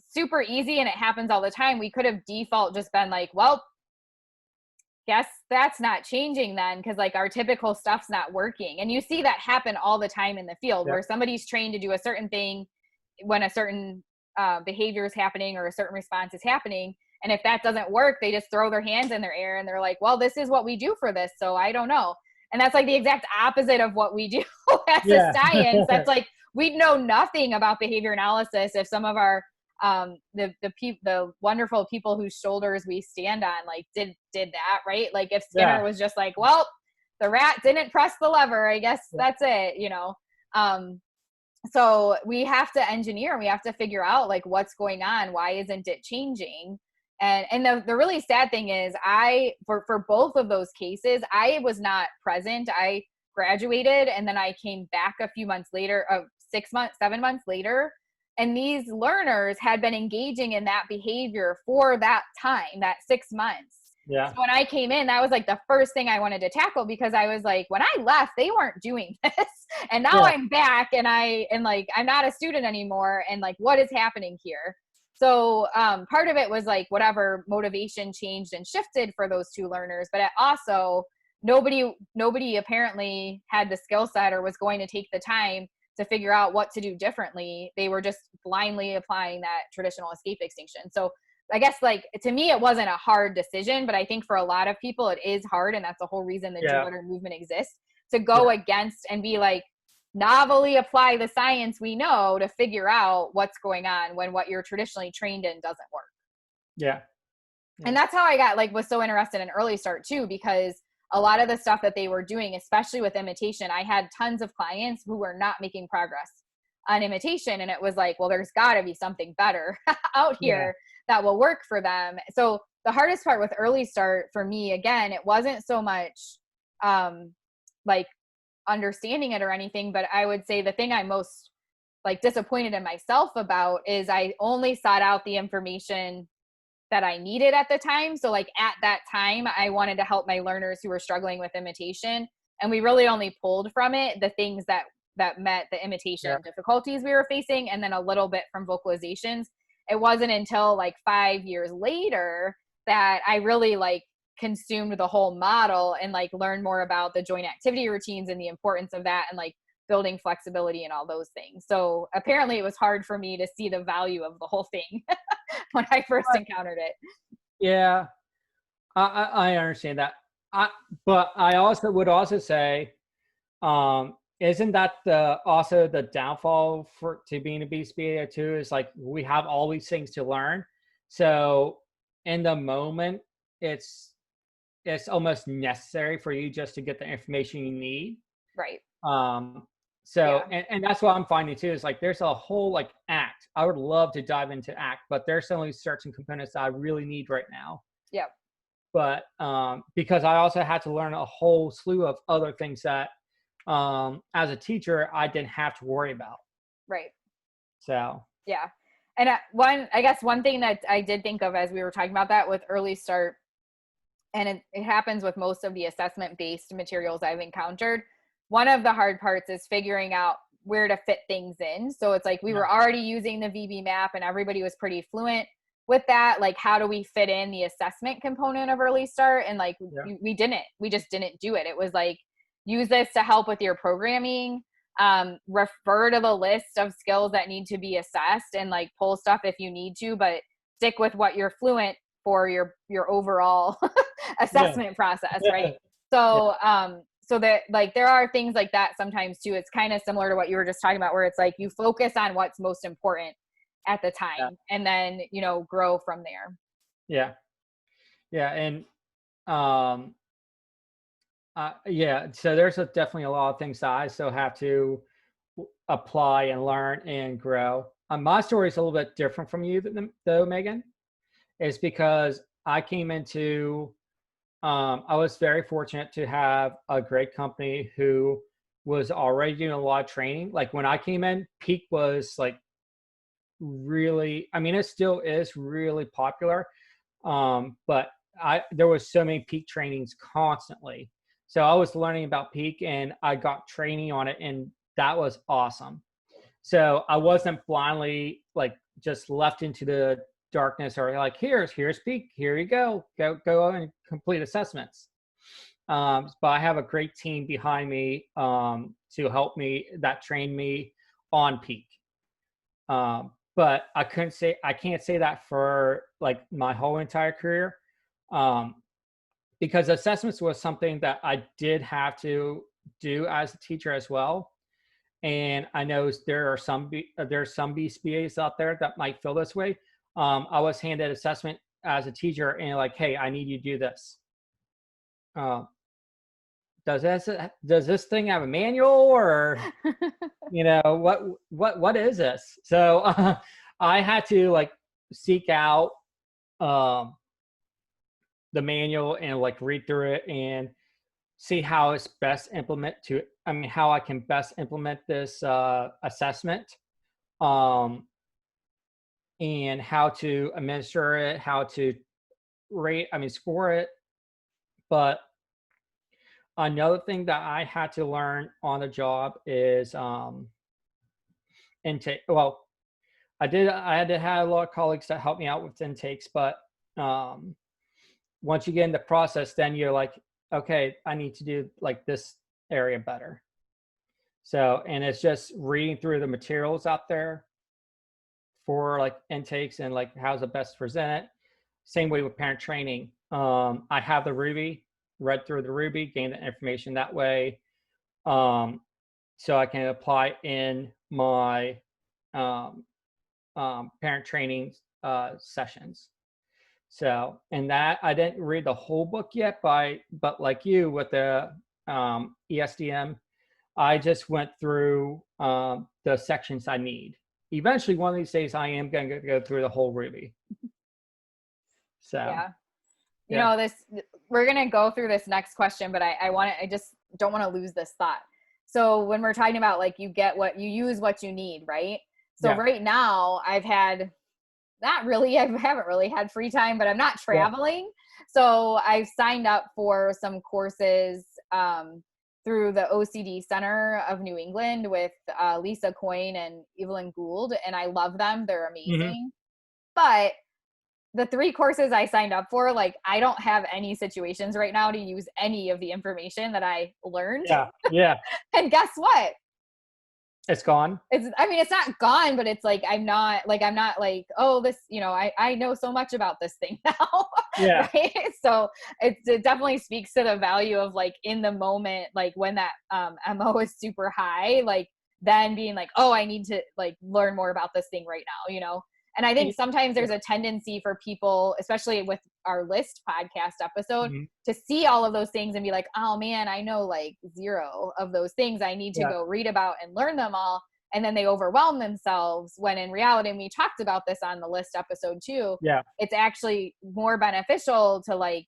[SPEAKER 2] super easy, and it happens all the time. We could have default just been like, well, guess that's not changing then, because like our typical stuff's not working. And you see that happen all the time in the field,
[SPEAKER 1] Yep.
[SPEAKER 2] where somebody's trained to do a certain thing when a certain behavior is happening or a certain response is happening. And if that doesn't work, they just throw their hands in their air and they're like, well, this is what we do for this, so I don't know. And that's like the exact opposite of what we do as a
[SPEAKER 1] Yeah.
[SPEAKER 2] science. That's like, we'd know nothing about behavior analysis if some of our the wonderful people whose shoulders we stand on like did that, right? Like if Skinner
[SPEAKER 1] Yeah.
[SPEAKER 2] was just like, well, the rat didn't press the lever, I guess
[SPEAKER 1] Yeah.
[SPEAKER 2] that's it, you know. So we have to engineer, we have to figure out like what's going on, why isn't it changing? And the really sad thing is, for both of those cases, I was not present. I graduated and then I came back a few months later, 6 months, 7 months later. And these learners had been engaging in that behavior for that time, that 6 months.
[SPEAKER 1] Yeah.
[SPEAKER 2] So when I came in, that was like the first thing I wanted to tackle, because I was like, when I left, they weren't doing this. And now
[SPEAKER 1] Yeah.
[SPEAKER 2] I'm back and I'm not a student anymore. And like, what is happening here? So part of it was like whatever motivation changed and shifted for those two learners, but it also nobody apparently had the skill set or was going to take the time to figure out what to do differently. They were just blindly applying that traditional escape extinction. So I guess like to me, it wasn't a hard decision, but I think for a lot of people it is hard. And that's the whole reason the Do
[SPEAKER 1] Yeah.
[SPEAKER 2] Better movement exists, to go against and be like, novelly apply the science we know to figure out what's going on when what you're traditionally trained in doesn't work.
[SPEAKER 1] Yeah.
[SPEAKER 2] And that's how I got like was so interested in early start too, because a lot of the stuff that they were doing, especially with imitation, I had tons of clients who were not making progress on imitation. And it was like, well, there's got to be something better out here that will work for them. So the hardest part with early start for me, again, it wasn't so much like understanding it or anything, but I would say the thing I'm most like disappointed in myself about is I only sought out the information that I needed at the time. So like at that time, I wanted to help my learners who were struggling with imitation. And we really only pulled from it the things that met the imitation difficulties we were facing, and then a little bit from vocalizations. It wasn't until like 5 years later that I really like consumed the whole model and like learned more about the joint activity routines and the importance of that, and like building flexibility and all those things. So apparently it was hard for me to see the value of the whole thing when I first encountered it.
[SPEAKER 1] Yeah. I understand that. But I also would also say, isn't that also the downfall to being a BSBA too? Is like we have all these things to learn. So in the moment, it's almost necessary for you just to get the information you need.
[SPEAKER 2] Right.
[SPEAKER 1] So and that's what I'm finding too, is like there's a whole like ACT. I would love to dive into ACT, but there's only certain components that I really need right now.
[SPEAKER 2] Yeah.
[SPEAKER 1] But because I also had to learn a whole slew of other things that as a teacher I didn't have to worry about.
[SPEAKER 2] Right.
[SPEAKER 1] So
[SPEAKER 2] yeah. And one thing that I did think of as we were talking about that with early start, and it happens with most of the assessment based materials I've encountered, one of the hard parts is figuring out where to fit things in. So it's like we were already using the VB map and everybody was pretty fluent with that. Like, how do we fit in the assessment component of early start? And like, we just didn't do it. It was like, use this to help with your programming, refer to the list of skills that need to be assessed, and like pull stuff if you need to, but stick with what you're fluent for your overall assessment process. Right. So, so that like there are things like that sometimes too. It's kind of similar to what you were just talking about, where it's like you focus on what's most important at the time and then, grow from there.
[SPEAKER 1] Yeah. And so there's definitely a lot of things that I still have to apply and learn and grow. My story is a little bit different from you though, Megan. Is because I came into I was very fortunate to have a great company who was already doing a lot of training. Like when I came in, Peak was like really, I mean, it still is really popular. But there was so many Peak trainings constantly. So I was learning about Peak and I got training on it, and that was awesome. So I wasn't blindly like just left into the darkness or like here's Peak, here you go and complete assessments. But I have a great team behind me to help me, that train me on Peak. But I can't say that for like my whole entire career, because assessments was something that I did have to do as a teacher as well. And I know there's some BSBAs out there that might feel this way. I was handed assessment as a teacher and like, hey, I need you to do this. Does this thing have a manual, or what is this? So I had to like seek out the manual and like read through it and see how it's best how I can best implement this assessment, and how to administer it, how to score it. But another thing that I had to learn on the job is intake. Well, I had to have a lot of colleagues that help me out with intakes, but once you get in the process, then you're like, okay, I need to do like this area better. So, and it's just reading through the materials out there for like intakes and like how's it best to present it. Same way with parent training. I have the Ruby, read through the Ruby, gain the information that way. So I can apply in my parent training sessions. So, and that I didn't read the whole book yet, but like you with the ESDM, I just went through the sections I need. Eventually, one of these days, I am going to go through the whole Ruby. So,
[SPEAKER 2] Yeah. You
[SPEAKER 1] yeah,
[SPEAKER 2] know, we're going to go through this next question, but I just don't want to lose this thought. So when we're talking about like, you use what you need, right? So
[SPEAKER 1] yeah,
[SPEAKER 2] right now I haven't really had free time, but I'm not
[SPEAKER 1] yeah.
[SPEAKER 2] traveling. So I've signed up for some courses through the OCD Center of New England with Lisa Coyne and Evelyn Gould. And I love them. They're
[SPEAKER 1] Mm-hmm.
[SPEAKER 2] amazing. But the 3 courses I signed up for, like, I don't have any situations right now to use any of the information that I learned.
[SPEAKER 1] Yeah, yeah.
[SPEAKER 2] And guess what?
[SPEAKER 1] It's gone.
[SPEAKER 2] It's not gone, but it's like, I'm not like, oh, this, I know so much about this thing now.
[SPEAKER 1] Yeah,
[SPEAKER 2] Right. So it definitely speaks to the value of like in the moment, like when that MO is super high, like then being like, oh, I need to like learn more about this thing right now. And I think sometimes there's a tendency for people, especially with our list podcast episode,
[SPEAKER 1] mm-hmm.
[SPEAKER 2] to see all of those things and be like, oh man, I know like 0 of those things. I need to
[SPEAKER 1] Yeah,
[SPEAKER 2] go read about and learn them all. And then they overwhelm themselves, when in reality, and we talked about this on the list episode too,
[SPEAKER 1] yeah,
[SPEAKER 2] it's actually more beneficial to like,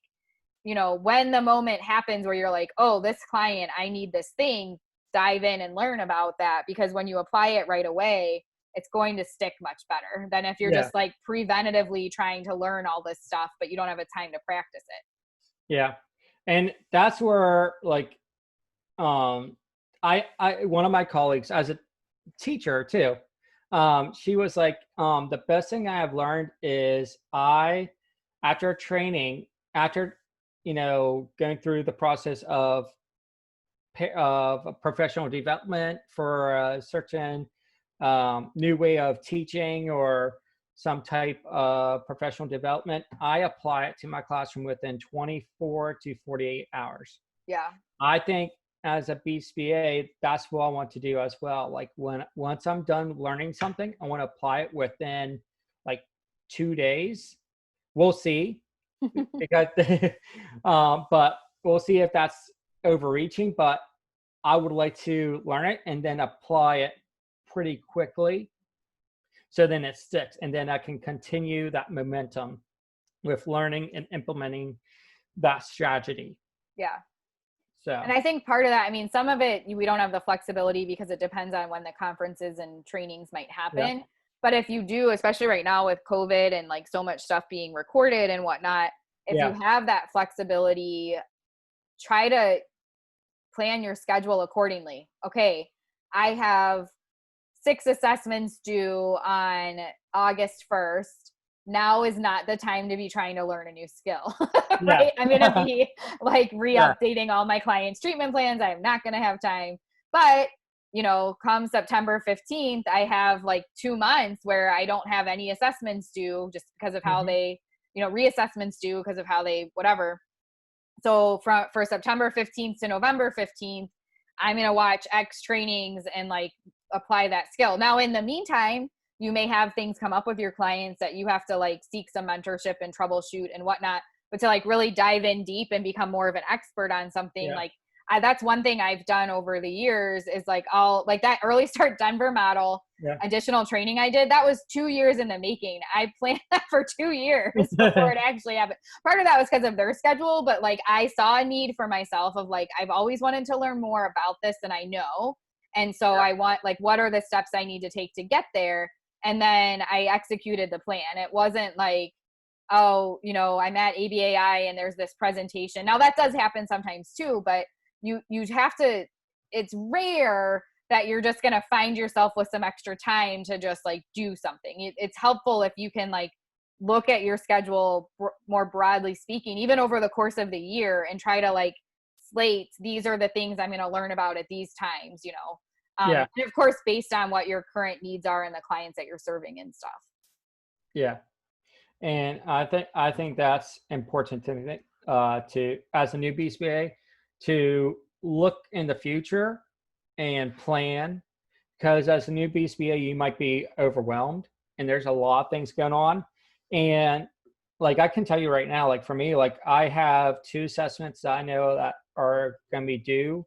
[SPEAKER 2] when the moment happens where you're like, oh, this client, I need this thing, dive in and learn about that. Because when you apply it right away, it's going to stick much better than if you're
[SPEAKER 1] yeah,
[SPEAKER 2] just like preventatively trying to learn all this stuff, but you don't have a time to practice it.
[SPEAKER 1] yeah. And that's where like I one of my colleagues as a teacher too, she was like, the best thing I have learned is after training, after going through the process of professional development for a certain new way of teaching or some type of professional development, I apply it to my classroom within 24 to 48 hours.
[SPEAKER 2] Yeah.
[SPEAKER 1] I think as a BCBA, that's what I want to do as well. Like once I'm done learning something, I want to apply it within like 2 days. We'll see, because but we'll see if that's overreaching. But I would like to learn it and then apply it pretty quickly, so then it sticks, and then I can continue that momentum with learning and implementing that strategy.
[SPEAKER 2] Yeah.
[SPEAKER 1] So
[SPEAKER 2] And I think part of that, some of it, we don't have the flexibility because it depends on when the conferences and trainings might
[SPEAKER 1] yeah,
[SPEAKER 2] happen. But if you do, especially right now with COVID and like so much stuff being recorded and whatnot, if you
[SPEAKER 1] yeah,
[SPEAKER 2] have that flexibility, try to plan your schedule accordingly. Okay, I have 6 assessments due on August 1st. Now is not the time to be trying to learn a new skill,
[SPEAKER 1] yeah,
[SPEAKER 2] right? I'm going to be like
[SPEAKER 1] yeah,
[SPEAKER 2] re-updating all my clients' treatment plans. I'm not going to have time. But, come September 15th, I have like 2 months where I don't have any assessments due just because of how
[SPEAKER 1] mm-hmm.
[SPEAKER 2] they, reassessments due because of how they, whatever. So for September 15th to November 15th, I'm going to watch X trainings and like apply that skill. Now, in the meantime, you may have things come up with your clients that you have to like seek some mentorship and troubleshoot and whatnot, but to like really dive in deep and become more of an expert on something,
[SPEAKER 1] Yeah,
[SPEAKER 2] like that's one thing I've done over the years is like, I'll like that early start Denver model
[SPEAKER 1] yeah.
[SPEAKER 2] additional training I did. That was 2 years in the making. I planned that for 2 years before it actually happened. Part of that was because of their schedule, but like I saw a need for myself of like, I've always wanted to learn more about this than I know. And so I want like, what are the steps I need to take to get there? And then I executed the plan. It wasn't like, oh, I'm at ABAI and there's this presentation. Now that does happen sometimes too, but you have to, it's rare that you're just going to find yourself with some extra time to just like do something. It's helpful if you can like look at your schedule more broadly speaking, even over the course of the year, and try to like slate, these are the things I'm going to learn about at these times, you know.
[SPEAKER 1] Yeah.
[SPEAKER 2] And of course, based on what your current needs are and the clients that you're serving and stuff.
[SPEAKER 1] Yeah. And I think that's important to as a new BCBA to look in the future and plan, because as a new BCBA you might be overwhelmed and there's a lot of things going on. And like I can tell you right now, like for me, like I have 2 assessments that I know that are going to be due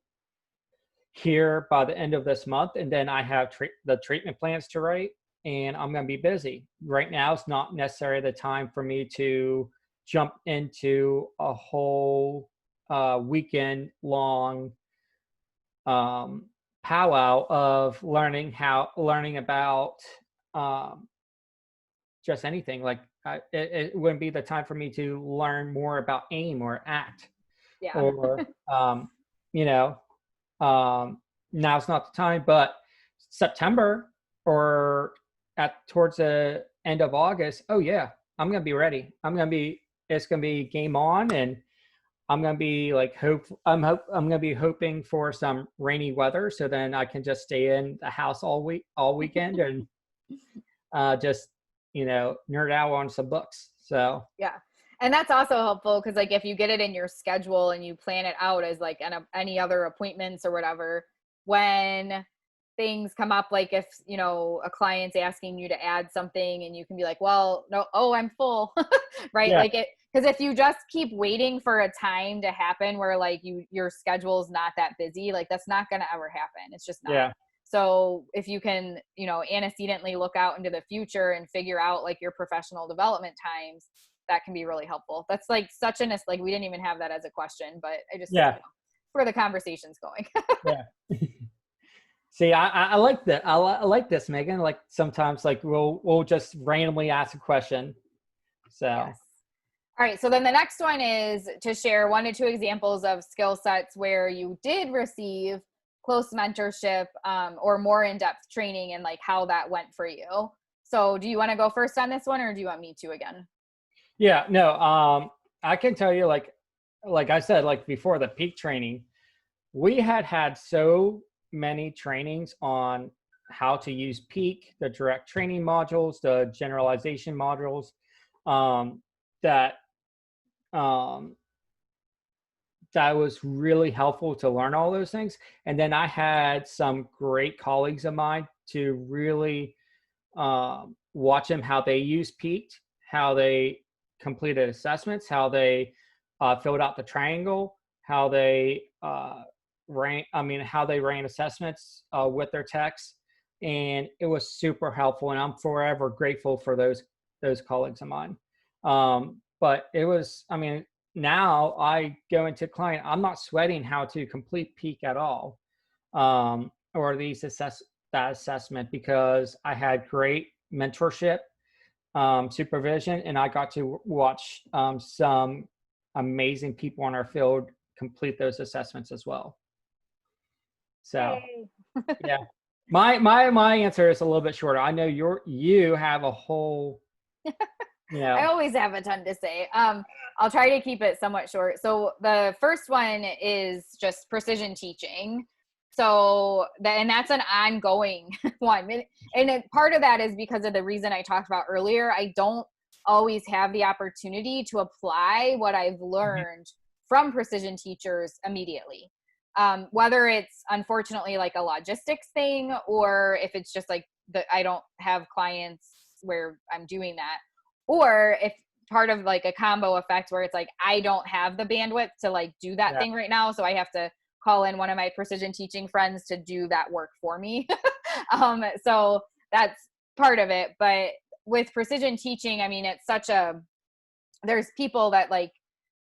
[SPEAKER 1] here by the end of this month, and then I have the treatment plans to write, and I'm going to be busy. Right now it's not necessarily the time for me to jump into a whole weekend long powwow of learning about just anything. Like it wouldn't be the time for me to learn more about AIM or ACT,
[SPEAKER 2] Yeah.
[SPEAKER 1] or you know, now's not the time. But September or towards the end of August, oh yeah, I'm gonna be ready. It's gonna be game on, and I'm gonna be like I'm gonna be hoping for some rainy weather, so then I can just stay in the house all weekend, and just nerd out on some books. So
[SPEAKER 2] Yeah. And that's also helpful because like if you get it in your schedule and you plan it out as like any other appointments or whatever, when things come up, like if a client's asking you to add something and you can be like, well, no, oh, I'm full. Right?
[SPEAKER 1] yeah,
[SPEAKER 2] Like because if you just keep waiting for a time to happen where like your schedule's not that busy, like that's not going to ever happen. It's just not.
[SPEAKER 1] yeah,
[SPEAKER 2] So if you can antecedently look out into the future and figure out like your professional development times, that can be really helpful. That's like such like we didn't even have that as a question, but I just
[SPEAKER 1] yeah,
[SPEAKER 2] where the conversation's going.
[SPEAKER 1] yeah. See, I like that. I like this, Megan. Like sometimes, like we'll just randomly ask a question. So
[SPEAKER 2] Yes. All right. So then the next one is to share 1 to 2 examples of skill sets where you did receive close mentorship or more in-depth training, and like how that went for you. So do you want to go first on this one, or do you want me to again?
[SPEAKER 1] yeah, no, I can tell you, like I said, like before the peak training, we had so many trainings on how to use peak, the direct training modules, the generalization modules, that um, that was really helpful to learn all those things. And then I had some great colleagues of mine to really watch them, how they use peaked, how they completed assessments, how they filled out the triangle, how they how they ran assessments with their techs. And it was super helpful, and I'm forever grateful for those colleagues of mine. But it was, now I go into client, I'm not sweating how to complete peak at all, or that assessment, because I had great mentorship, supervision, and I got to watch some amazing people in our field complete those assessments as well. So
[SPEAKER 2] Yay.
[SPEAKER 1] yeah, my answer is a little bit shorter. I know you have a whole,
[SPEAKER 2] I always have a ton to say. I'll try to keep it somewhat short. So the first one is just precision teaching. So and that's an ongoing one. And part of that is because of the reason I talked about earlier. I don't always have the opportunity to apply what I've learned from precision teachers immediately. Whether it's unfortunately like a logistics thing, or if it's just like I don't have clients where I'm doing that, or if part of like a combo effect where it's like I don't have the bandwidth to like do that thing right now, so I have to call in one of my precision teaching friends to do that work for me. So that's part of it. But with precision teaching, it's there's people that like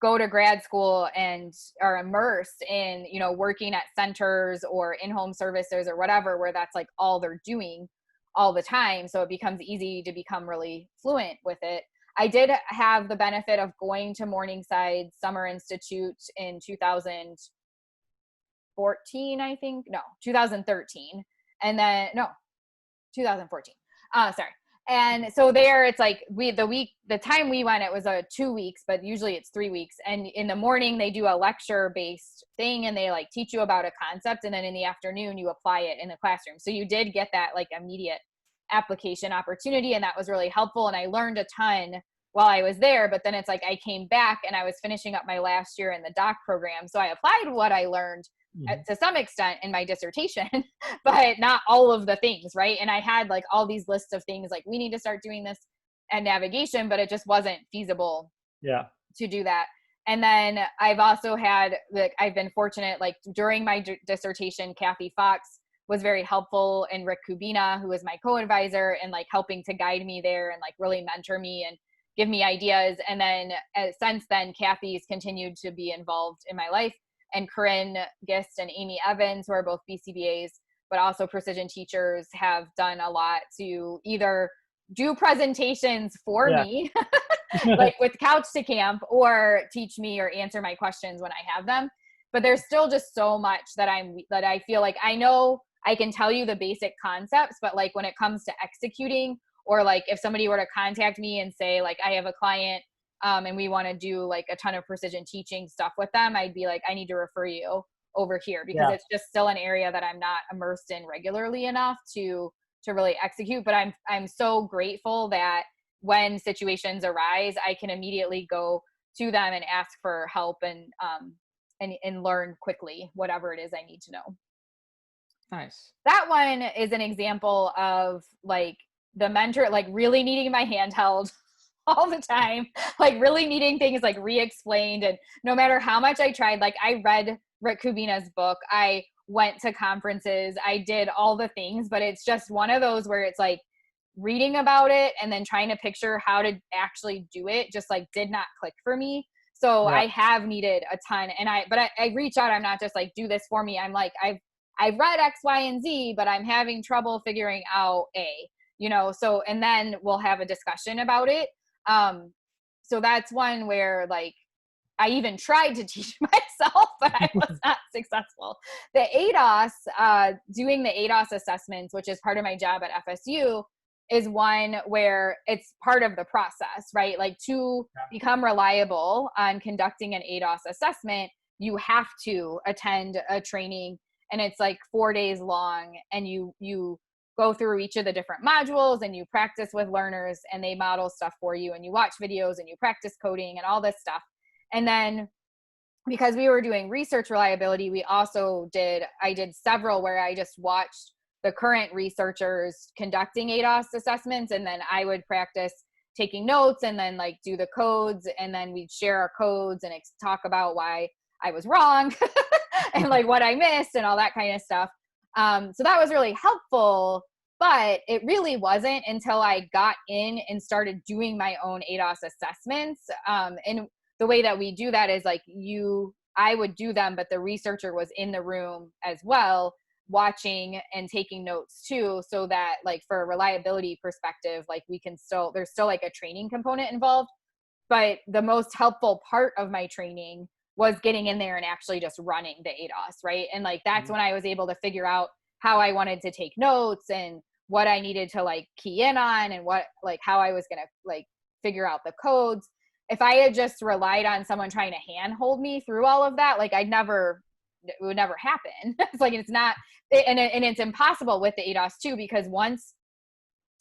[SPEAKER 2] go to grad school and are immersed in working at centers or in-home services or whatever, where that's like all they're doing all the time. So it becomes easy to become really fluent with it. I did have the benefit of going to Morningside Summer Institute in 2000. 2014, I think. No, 2013. And then, no, 2014. Sorry. And so there it's like the time we went, it was 2 weeks, but usually it's 3 weeks. And in the morning they do a lecture based thing and they like teach you about a concept. And then in the afternoon you apply it in the classroom. So you did get that like immediate application opportunity. And that was really helpful. And I learned a ton while I was there, but then it's like, I came back and I was finishing up my last year in the doc program. So I applied what I learned to some extent in my dissertation, but not all of the things, right? And I had like all these lists of things like we need to start doing this and navigation, but it just wasn't feasible to do that. And then I've also had, like, I've been fortunate, like during my dissertation, Kathy Fox was very helpful, and Rick Kubina, who was my co-advisor, and like helping to guide me there and like really mentor me and give me ideas. And then since then, Kathy's continued to be involved in my life. And Corinne Gist and Amy Evans, who are both BCBAs, but also precision teachers, have done a lot to either do presentations for me, like with Couch to Camp, or teach me or answer my questions when I have them. But there's still just so much that I feel like I know I can tell you the basic concepts, but like when it comes to executing, or like if somebody were to contact me and say like I have a client and we want to do like a ton of precision teaching stuff with them, I'd be like, I need to refer you over here, because it's just still an area that I'm not immersed in regularly enough to really execute. But I'm so grateful that when situations arise, I can immediately go to them and ask for help and learn quickly whatever it is I need to know.
[SPEAKER 1] Nice.
[SPEAKER 2] That one is an example of like the mentor, like really needing my hand held all the time, like really needing things like re-explained. And no matter how much I tried, like I read Rick Kubina's book, I went to conferences, I did all the things, but it's just one of those where it's like reading about it and then trying to picture how to actually do it just like did not click for me. So I have needed a ton, and I reach out. I'm not just like, do this for me. I'm like, I've read X, Y, and Z, but I'm having trouble figuring out A, so, and then we'll have a discussion about it. So that's one where like I even tried to teach myself, but I was not successful. The ADOS, doing the ADOS assessments, which is part of my job at FSU, is one where it's part of the process, right? Like to become reliable on conducting an ADOS assessment, you have to attend a training, and it's like 4 days long, and you go through each of the different modules and you practice with learners and they model stuff for you, and you watch videos and you practice coding and all this stuff. And then because we were doing research reliability, I did several where I just watched the current researchers conducting ADOS assessments, and then I would practice taking notes and then like do the codes, and then we'd share our codes and talk about why I was wrong and like what I missed and all that kind of stuff. So that was really helpful, but it really wasn't until I got in and started doing my own ADOS assessments. And the way that we do that is like I would do them, but the researcher was in the room as well, watching and taking notes too, so that like for a reliability perspective, like there's still like a training component involved. But the most helpful part of my training was getting in there and actually just running the ADOS, right? And like that's when I was able to figure out how I wanted to take notes and what I needed to like key in on, and how I was gonna like figure out the codes. If I had just relied on someone trying to handhold me through all of that, like it would never happen. It's like, it's not, and it's impossible with the ADOS too, because once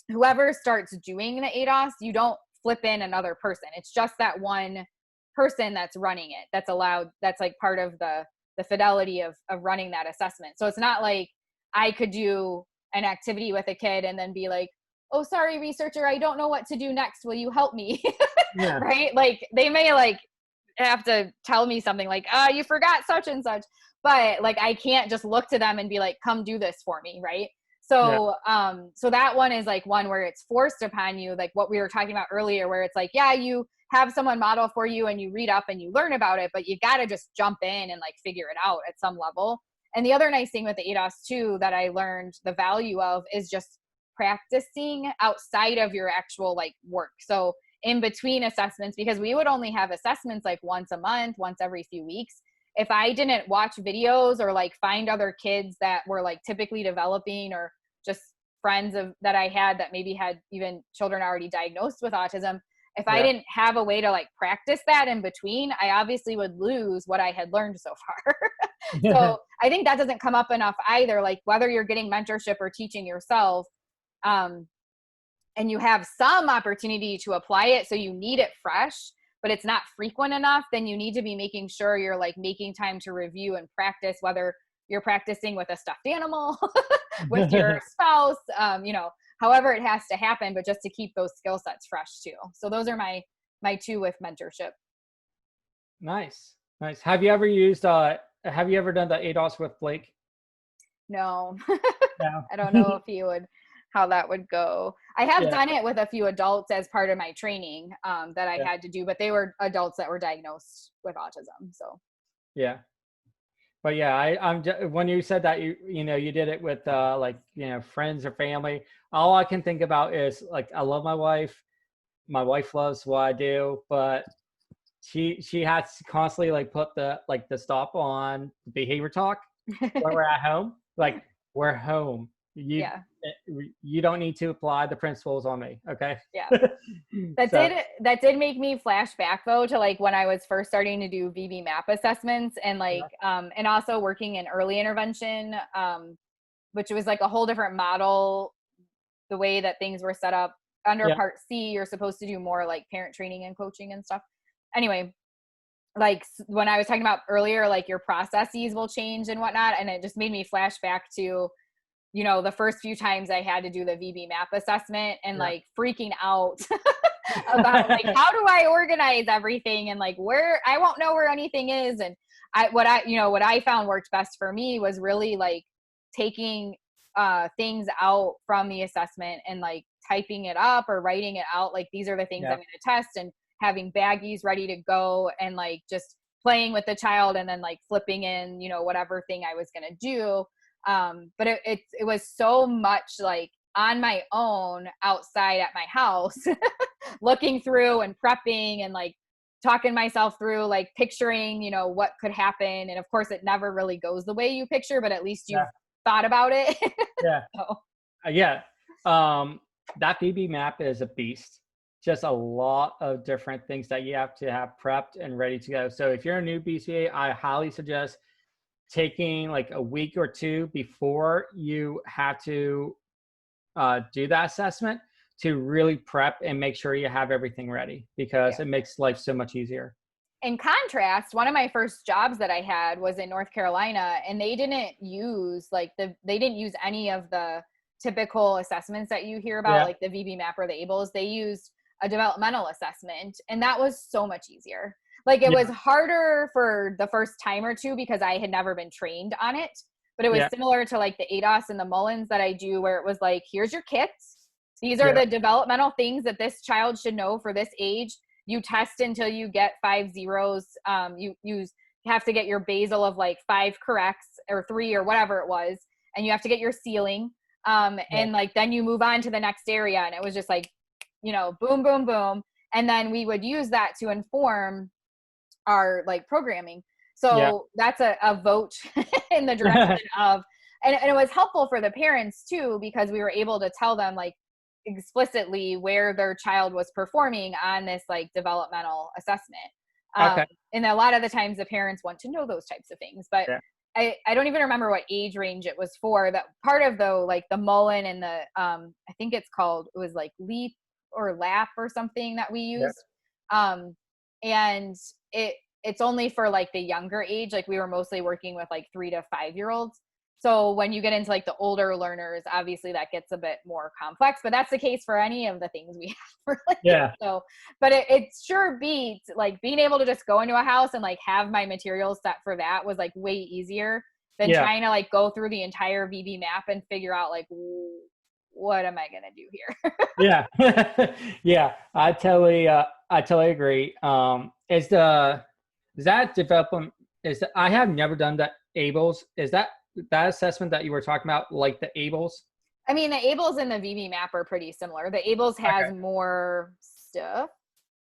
[SPEAKER 2] whoever starts doing the ADOS, you don't flip in another person. It's just that one person that's running it, that's allowed, that's like part of the fidelity of running that assessment. So it's not like I could do an activity with a kid and then be like, oh, sorry, researcher, I don't know what to do next. Will you help me? Right? Like they may like have to tell me something like, you forgot such and such, but like, I can't just look to them and be like, come do this for me. Right. So, so that one is like one where it's forced upon you, like what we were talking about earlier, where it's like, you have someone model for you and you read up and you learn about it, but you got to just jump in and like figure it out at some level. And the other nice thing with the ADOS too, that I learned the value of, is just practicing outside of your actual like work. So in between assessments, because we would only have assessments like once a month, once every few weeks. if I didn't watch videos or like find other kids that were like typically developing, or just friends that I had that maybe had even children already diagnosed with autism, if I
[SPEAKER 1] Yeah.
[SPEAKER 2] didn't have a way to like practice that in between, I obviously would lose what I had learned so far. So I think that doesn't come up enough either. Like whether you're getting mentorship or teaching yourself, and you have some opportunity to apply it, so you need it fresh, but it's not frequent enough, then you need to be making sure you're like making time to review and practice, whether you're practicing with a stuffed animal, with your spouse, however it has to happen, but just to keep those skill sets fresh too. So those are my two with mentorship.
[SPEAKER 1] Nice. Have you ever done the ADOS with Blake?
[SPEAKER 2] No.
[SPEAKER 1] No.
[SPEAKER 2] I don't know how that would go. I have
[SPEAKER 1] Yeah.
[SPEAKER 2] done it with a few adults as part of my training that I
[SPEAKER 1] Yeah.
[SPEAKER 2] had to do, but they were adults that were diagnosed with autism. So
[SPEAKER 1] Yeah. But yeah, when you said that you did it with friends or family, all I can think about is like, I love my wife. My wife loves what I do, but she has to constantly like put the stop on behavior talk when we're at home. Like, we're home.
[SPEAKER 2] yeah.
[SPEAKER 1] You don't need to apply the principles on me, okay?
[SPEAKER 2] Yeah. That
[SPEAKER 1] So
[SPEAKER 2] did make me flash back though to like when I was first starting to do VB map assessments, and like and also working in early intervention, which was like a whole different model. The way that things were set up under
[SPEAKER 1] yeah,
[SPEAKER 2] Part C, you're supposed to do more like parent training and coaching and stuff. Anyway, like when I was talking about earlier, like your processes will change and whatnot, and it just made me flash back to the first few times I had to do the VB map assessment, and like freaking out about like, how do I organize everything, and like where I won't know where anything is. And what I found worked best for me was really like taking things out from the assessment and like typing it up or writing it out. Like, these are the things I'm going to test, and having baggies ready to go, and like just playing with the child, and then like flipping in, whatever thing I was going to do. But it was so much like on my own outside at my house, looking through and prepping and like talking myself through, like picturing, what could happen. And of course it never really goes the way you picture, but at least you've thought about it.
[SPEAKER 1] yeah,
[SPEAKER 2] So.
[SPEAKER 1] yeah. That VB map is a beast. Just a lot of different things that you have to have prepped and ready to go. So if you're a new BCA, I highly suggest taking like a week or two before you have to do that assessment to really prep and make sure you have everything ready, because it makes life so much easier.
[SPEAKER 2] In contrast, one of my first jobs that I had was in North Carolina, and they didn't use any of the typical assessments that you hear about, like the VB map or the ABLES. They used a developmental assessment, and that was so much easier. Like, it was harder for the first time or two because I had never been trained on it, but it was similar to like the ADOS and the Mullins that I do, where it was like, here's your kits. These are the developmental things that this child should know for this age. You test until you get 5 zeros. You have to get your basal of like 5 corrects or 3 or whatever it was. And you have to get your ceiling. And like, then you move on to the next area. And it was just like, boom, boom, boom. And then we would use that to inform our like programming. So that's a vote in the direction of, and it was helpful for the parents too, because we were able to tell them like explicitly where their child was performing on this like developmental assessment. And a lot of the times the parents want to know those types of things, but I don't even remember what age range it was for. That part of like the Mullen and the I think it was like LEAP or LAP or something that we used. And it's only for like the younger age. Like, we were mostly working with like 3 to 5 year olds. So when you get into like the older learners, obviously that gets a bit more complex, but that's the case for any of the things we have. Really. So, but it sure beats like being able to just go into a house and like have my materials set for that was like way easier than trying to like go through the entire VB map and figure out like, what am I going to do here?
[SPEAKER 1] Yeah, I totally agree. I have never done that ABLES. Is that assessment that you were talking about, like the ABLES?
[SPEAKER 2] I mean, the ABLES and the VB map are pretty similar. The ABLES has more stuff.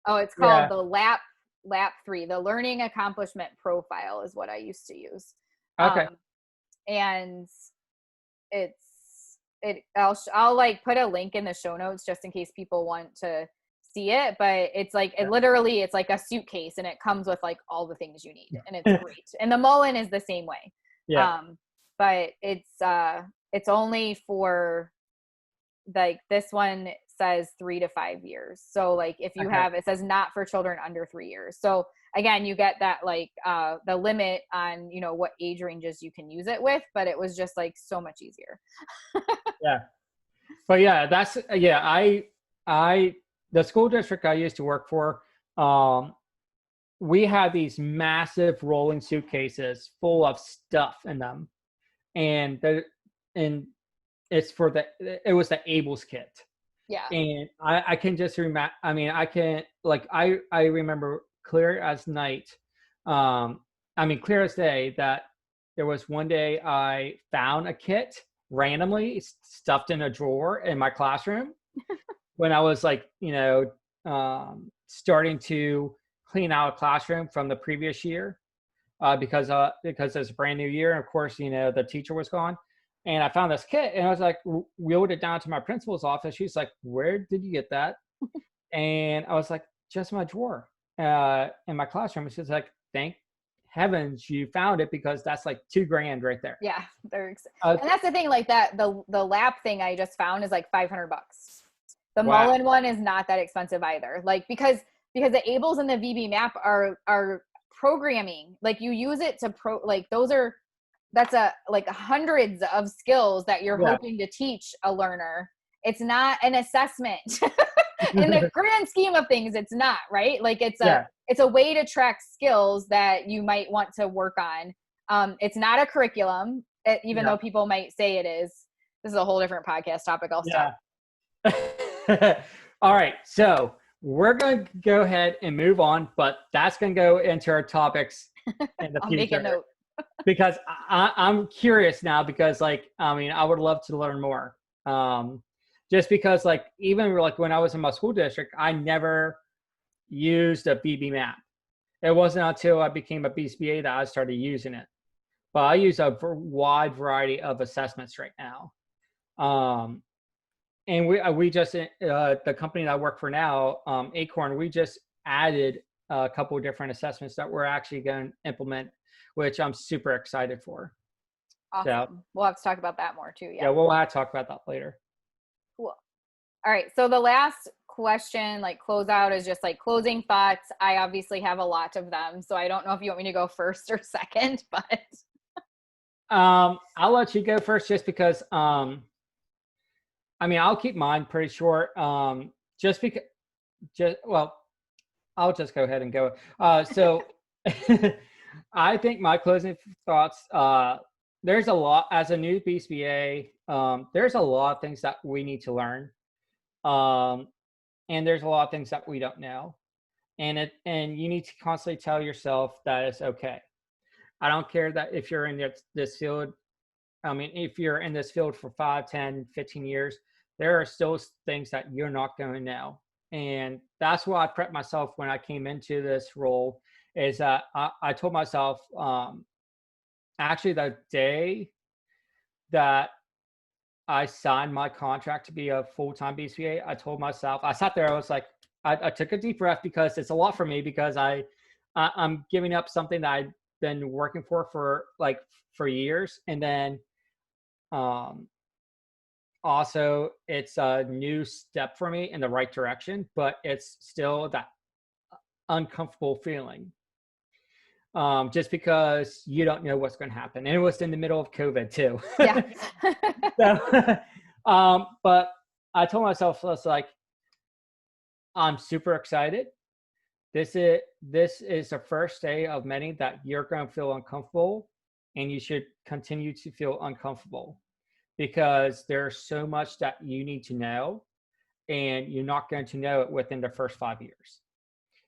[SPEAKER 2] Oh, it's called the LAP lap 3, the learning accomplishment profile is what I used to use.
[SPEAKER 1] Okay.
[SPEAKER 2] And I'll like put a link in the show notes just in case people want to see it, but it's like, it's like a suitcase and it comes with like all the things you need and it's great. And the Mullen is the same way.
[SPEAKER 1] Yeah.
[SPEAKER 2] But it's only for, like, this one says 3 to 5 years. So like if you have, it says not for children under 3 years. So again, you get that like the limit on, you know, what age ranges you can use it with, but it was just like so much easier.
[SPEAKER 1] Yeah. But yeah, that's, yeah, the school district I used to work for, we had these massive rolling suitcases full of stuff in them. And it's for it was the Abel's kit.
[SPEAKER 2] Yeah.
[SPEAKER 1] And I can just remember, I mean, I can, like, I remember clear as night, clear as day, that there was one day I found a kit randomly stuffed in a drawer in my classroom when I was like, starting to clean out a classroom from the previous year, because it's a brand new year. And of course, the teacher was gone. And I found this kit and I was like, wheeled it down to my principal's office. She's like, where did you get that? And I was like, just my drawer in my classroom. And she's like, thank heavens you found it, because that's like $2,000 right there.
[SPEAKER 2] Yeah. And that's the thing, like that, the lap thing I just found is like $500. The Mullen one is not that expensive either. Like, because the Ables and the VB map are programming. Like you use it to that's like hundreds of skills that you're hoping to teach a learner. It's not an assessment. In the grand scheme of things, it's not, right? Like it's a way to track skills that you might want to work on. It's not a curriculum, even though people might say it is. This is a whole different podcast topic. I'll stop.
[SPEAKER 1] All right. So we're going to go ahead and move on, but that's going to go into our topics in the
[SPEAKER 2] I'll
[SPEAKER 1] future.
[SPEAKER 2] Make a note.
[SPEAKER 1] Because I'm curious now, because I would love to learn more. Just because even like when I was in my school district, I never used a BB map. It wasn't until I became a BCBA that I started using it. But I use a wide variety of assessments right now. And we just, the company that I work for now, Acorn, we just added a couple of different assessments that we're actually going to implement, which I'm super excited for.
[SPEAKER 2] Awesome. So, we'll have to talk about that more too.
[SPEAKER 1] Yeah, we'll have to talk about that later.
[SPEAKER 2] Cool. All right. So the last question, like closeout, is just like closing thoughts. I obviously have a lot of them, so I don't know if you want me to go first or second, but
[SPEAKER 1] I'll let you go first, just because I'll keep mine pretty short. I'll just go ahead and go. So I think my closing thoughts, there's a lot, as a new BCBA, there's a lot of things that we need to learn. And there's a lot of things that we don't know. And you need to constantly tell yourself that it's okay. I don't care that if you're in this field, if you're in this field for 5, 10, 15 years, there are still things that you're not going to know. And that's why I prepped myself when I came into this role, is that I told myself, actually the day that I signed my contract to be a full-time BCBA, I told myself, I sat there, I was like, I took a deep breath, because it's a lot for me, because I'm giving up something that I've been working for years. And then also it's a new step for me in the right direction, but it's still that uncomfortable feeling. Just because you don't know what's going to happen. And it was in the middle of COVID too.
[SPEAKER 2] Yeah.
[SPEAKER 1] So, but I told myself, I was like, I'm super excited. This is the first day of many that you're going to feel uncomfortable, and you should continue to feel uncomfortable, because there's so much that you need to know, and you're not going to know it within the first 5 years.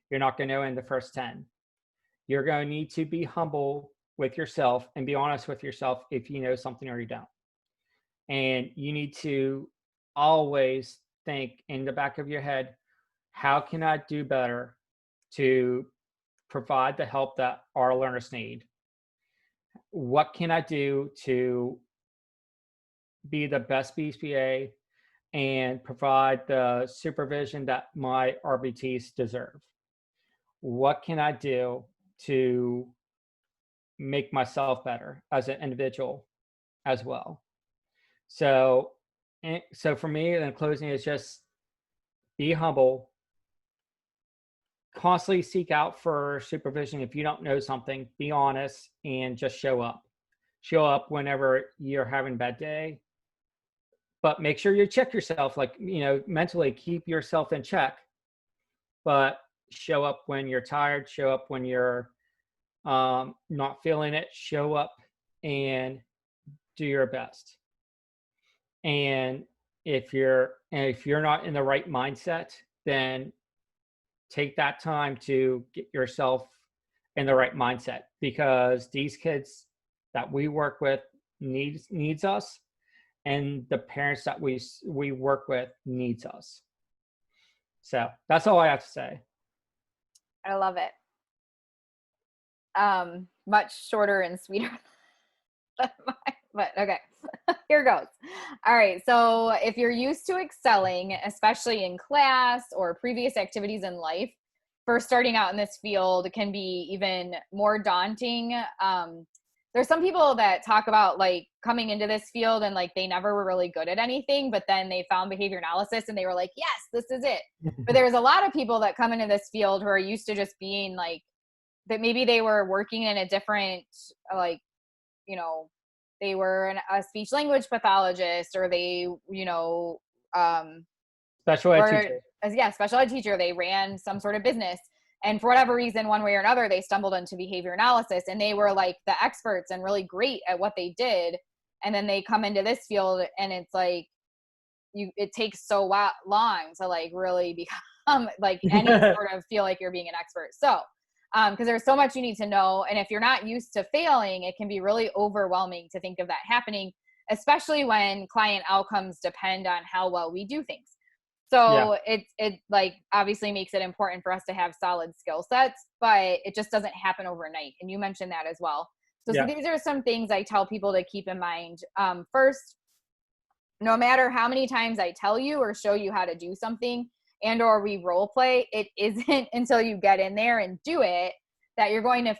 [SPEAKER 1] You're not going to know in the first 10. You're going to need to be humble with yourself and be honest with yourself if you know something or you don't. And you need to always think in the back of your head, how can I do better to provide the help that our learners need? What can I do to be the best BSBA and provide the supervision that my RBTs deserve? What can I do to make myself better as an individual as well? So, so for me, in closing, is just be humble, constantly seek out for supervision. If you don't know something, be honest and just show up. Show up whenever you're having a bad day, but make sure you check yourself, like, mentally keep yourself in check, but show up when you're tired, show up when you're not feeling it, show up and do your best. And if you're not in the right mindset, then take that time to get yourself in the right mindset, because these kids that we work with needs us, and the parents that we work with needs us. So that's all I have to say.
[SPEAKER 2] I love it. Much shorter and sweeter than mine, but okay. Here goes. All right. So if you're used to excelling, especially in class or previous activities in life, first starting out in this field can be even more daunting. There's some people that talk about like coming into this field and like they never were really good at anything, but then they found behavior analysis and they were like, yes, this is it. But there's a lot of people that come into this field who are used to just being like, that maybe they were working in a different, like, they were a speech language pathologist, or they,
[SPEAKER 1] Special ed teacher.
[SPEAKER 2] Special ed teacher. They ran some sort of business. And for whatever reason, one way or another, they stumbled into behavior analysis and they were like the experts and really great at what they did. And then they come into this field and it's like, it takes so long to like really become like any sort of feel like you're being an expert. So, because there's so much you need to know. And if you're not used to failing, it can be really overwhelming to think of that happening, especially when client outcomes depend on how well we do things. So it like obviously makes it important for us to have solid skill sets, but it just doesn't happen overnight. And you mentioned that as well. So these are some things I tell people to keep in mind. First, no matter how many times I tell you or show you how to do something and or we role play, it isn't until you get in there and do it that you're going to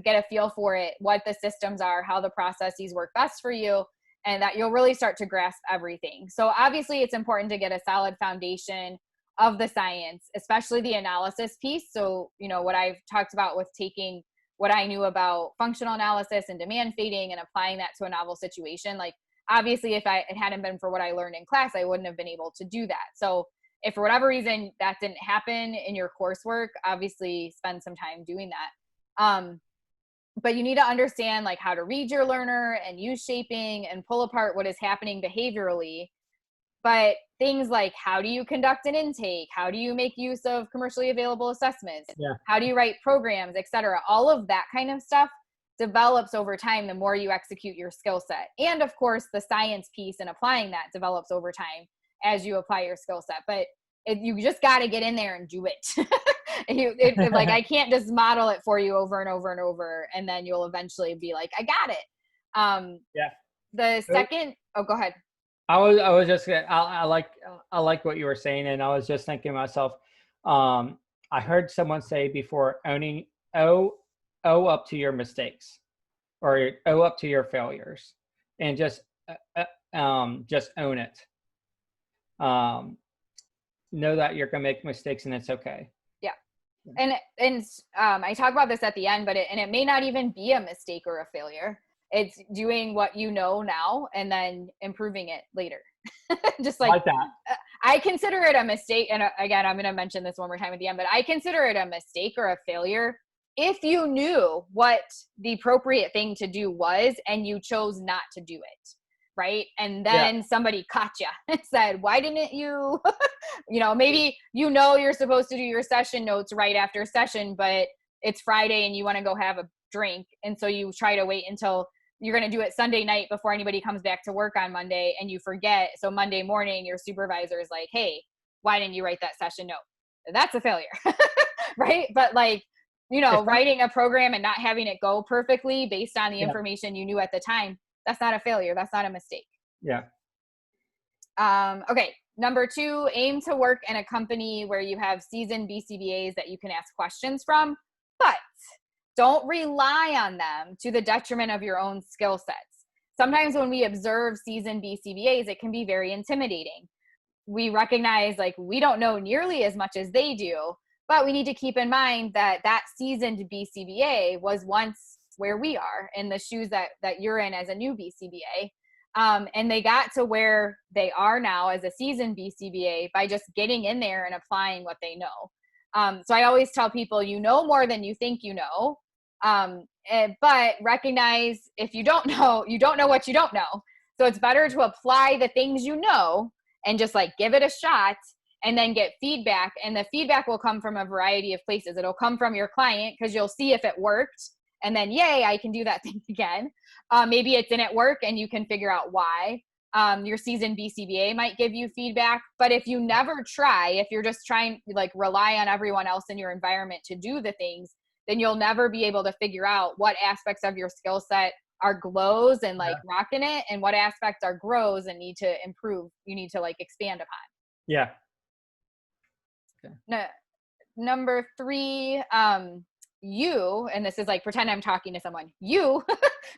[SPEAKER 2] get a feel for it, what the systems are, how the processes work best for you, and that you'll really start to grasp everything. So obviously it's important to get a solid foundation of the science, especially the analysis piece. So, what I've talked about with taking what I knew about functional analysis and demand fading and applying that to a novel situation, like obviously if it hadn't been for what I learned in class, I wouldn't have been able to do that. So if for whatever reason that didn't happen in your coursework, obviously spend some time doing that. But you need to understand like how to read your learner and use shaping and pull apart what is happening behaviorally. But things like, how do you conduct an intake? How do you make use of commercially available assessments? How do you write programs, et cetera? All of that kind of stuff develops over time the more you execute your skill set. And of course, the science piece and applying that develops over time as you apply your skill set. But you just got to get in there and do it. Like I can't just model it for you over and over and over, and then you'll eventually be like, I got it. The second, go ahead.
[SPEAKER 1] I was just I like what you were saying, and I was just thinking to myself, I heard someone say before, owe up to your mistakes, or owe up to your failures, and just own it. Know that you're gonna make mistakes and it's okay.
[SPEAKER 2] And I talk about this at the end, but it may not even be a mistake or a failure. It's doing what you know now and then improving it later. Just like that. I consider it a mistake. And again, I'm going to mention this one more time at the end, but I consider it a mistake or a failure if you knew what the appropriate thing to do was and you chose not to do it. Right. And then somebody caught you and said, why didn't you, maybe, you're supposed to do your session notes right after session, but it's Friday and you want to go have a drink. And so you try to wait until you're going to do it Sunday night before anybody comes back to work on Monday, and you forget. So Monday morning, your supervisor is like, hey, why didn't you write that session note? That's a failure. Right. But like, writing a program and not having it go perfectly based on the
[SPEAKER 1] Yeah.
[SPEAKER 2] information you knew at the time, that's not a failure. That's not a mistake.
[SPEAKER 1] Yeah.
[SPEAKER 2] Okay. Number 2, aim to work in a company where you have seasoned BCBAs that you can ask questions from, but don't rely on them to the detriment of your own skill sets. Sometimes when we observe seasoned BCBAs, it can be very intimidating. We recognize like we don't know nearly as much as they do, but we need to keep in mind that that seasoned BCBA was once where we are in the shoes that you're in as a new BCBA. And they got to where they are now as a seasoned BCBA by just getting in there and applying what they know. So I always tell people, you know more than you think you know. But recognize if you don't know what you don't know. So it's better to apply the things you know and just like give it a shot and then get feedback. And the feedback will come from a variety of places. It'll come from your client because you'll see if it worked. And then, yay, I can do that thing again. Maybe it didn't work and you can figure out why. Your seasoned BCBA might give you feedback. But if you never try, if you're just trying to like rely on everyone else in your environment to do the things, then you'll never be able to figure out what aspects of your skill set are glows and like rocking it, and what aspects are grows and need to improve. You need to like expand upon.
[SPEAKER 1] Yeah.
[SPEAKER 2] Okay. Number 3, you, and this is like pretend I'm talking to someone, you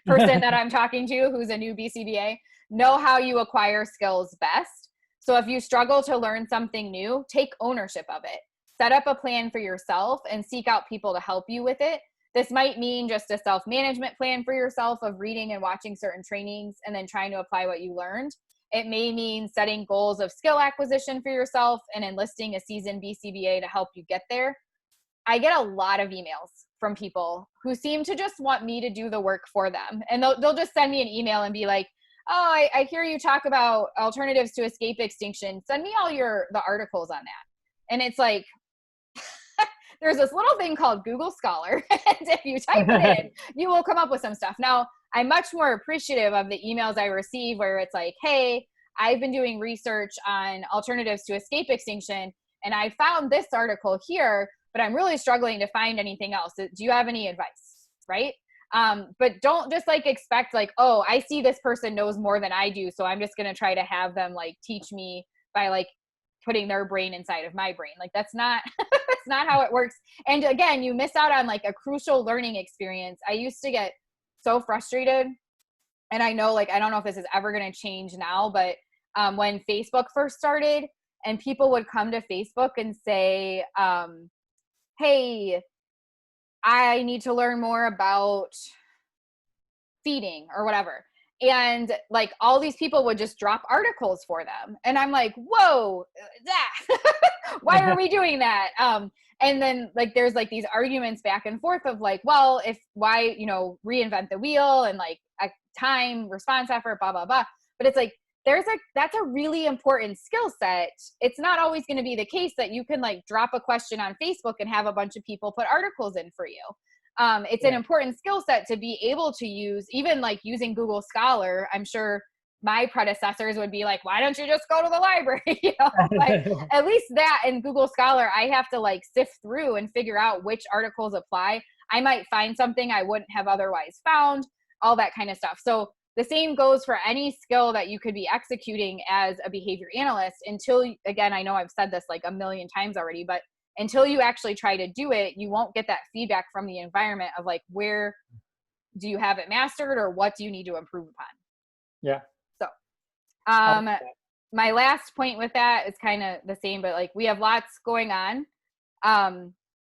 [SPEAKER 2] person that I'm talking to who's a new BCBA, know how you acquire skills best. So if you struggle to learn something new, take ownership of it. Set up a plan for yourself and seek out people to help you with it. This might mean just a self-management plan for yourself of reading and watching certain trainings and then trying to apply what you learned. It may mean setting goals of skill acquisition for yourself and enlisting a seasoned BCBA to help you get there. I get a lot of emails from people who seem to just want me to do the work for them. And they'll just send me an email and be like, oh, I hear you talk about alternatives to escape extinction. Send me all the articles on that. And it's like, there's this little thing called Google Scholar. And if you type it in, you will come up with some stuff. Now, I'm much more appreciative of the emails I receive where it's like, hey, I've been doing research on alternatives to escape extinction, and I found this article here, but I'm really struggling to find anything else. Do you have any advice? Right? But don't just like expect like, oh, I see this person knows more than I do, so I'm just going to try to have them like teach me by like putting their brain inside of my brain. Like that's not, that's not how it works. And again, you miss out on like a crucial learning experience. I used to get so frustrated, and I know like, I don't know if this is ever going to change now, but when Facebook first started and people would come to Facebook and say, hey, I need to learn more about feeding or whatever. And like all these people would just drop articles for them. And I'm like, whoa, why are we doing that? And then like, there's like these arguments back and forth of like, well, why reinvent the wheel and like a time, response effort, blah, blah, blah. But it's like, that's a really important skill set. It's not always going to be the case that you can like drop a question on Facebook and have a bunch of people put articles in for you. It's an important skill set to be able to use, even like using Google Scholar. I'm sure my predecessors would be like, why don't you just go to the library? But at least that in Google Scholar, I have to like sift through and figure out which articles apply. I might find something I wouldn't have otherwise found, all that kind of stuff. So the same goes for any skill that you could be executing as a behavior analyst until, again, I know I've said this like a million times already, but until you actually try to do it, you won't get that feedback from the environment of like, where do you have it mastered or what do you need to improve upon?
[SPEAKER 1] Yeah.
[SPEAKER 2] So, my last point with that is kind of the same, but like we have lots going on.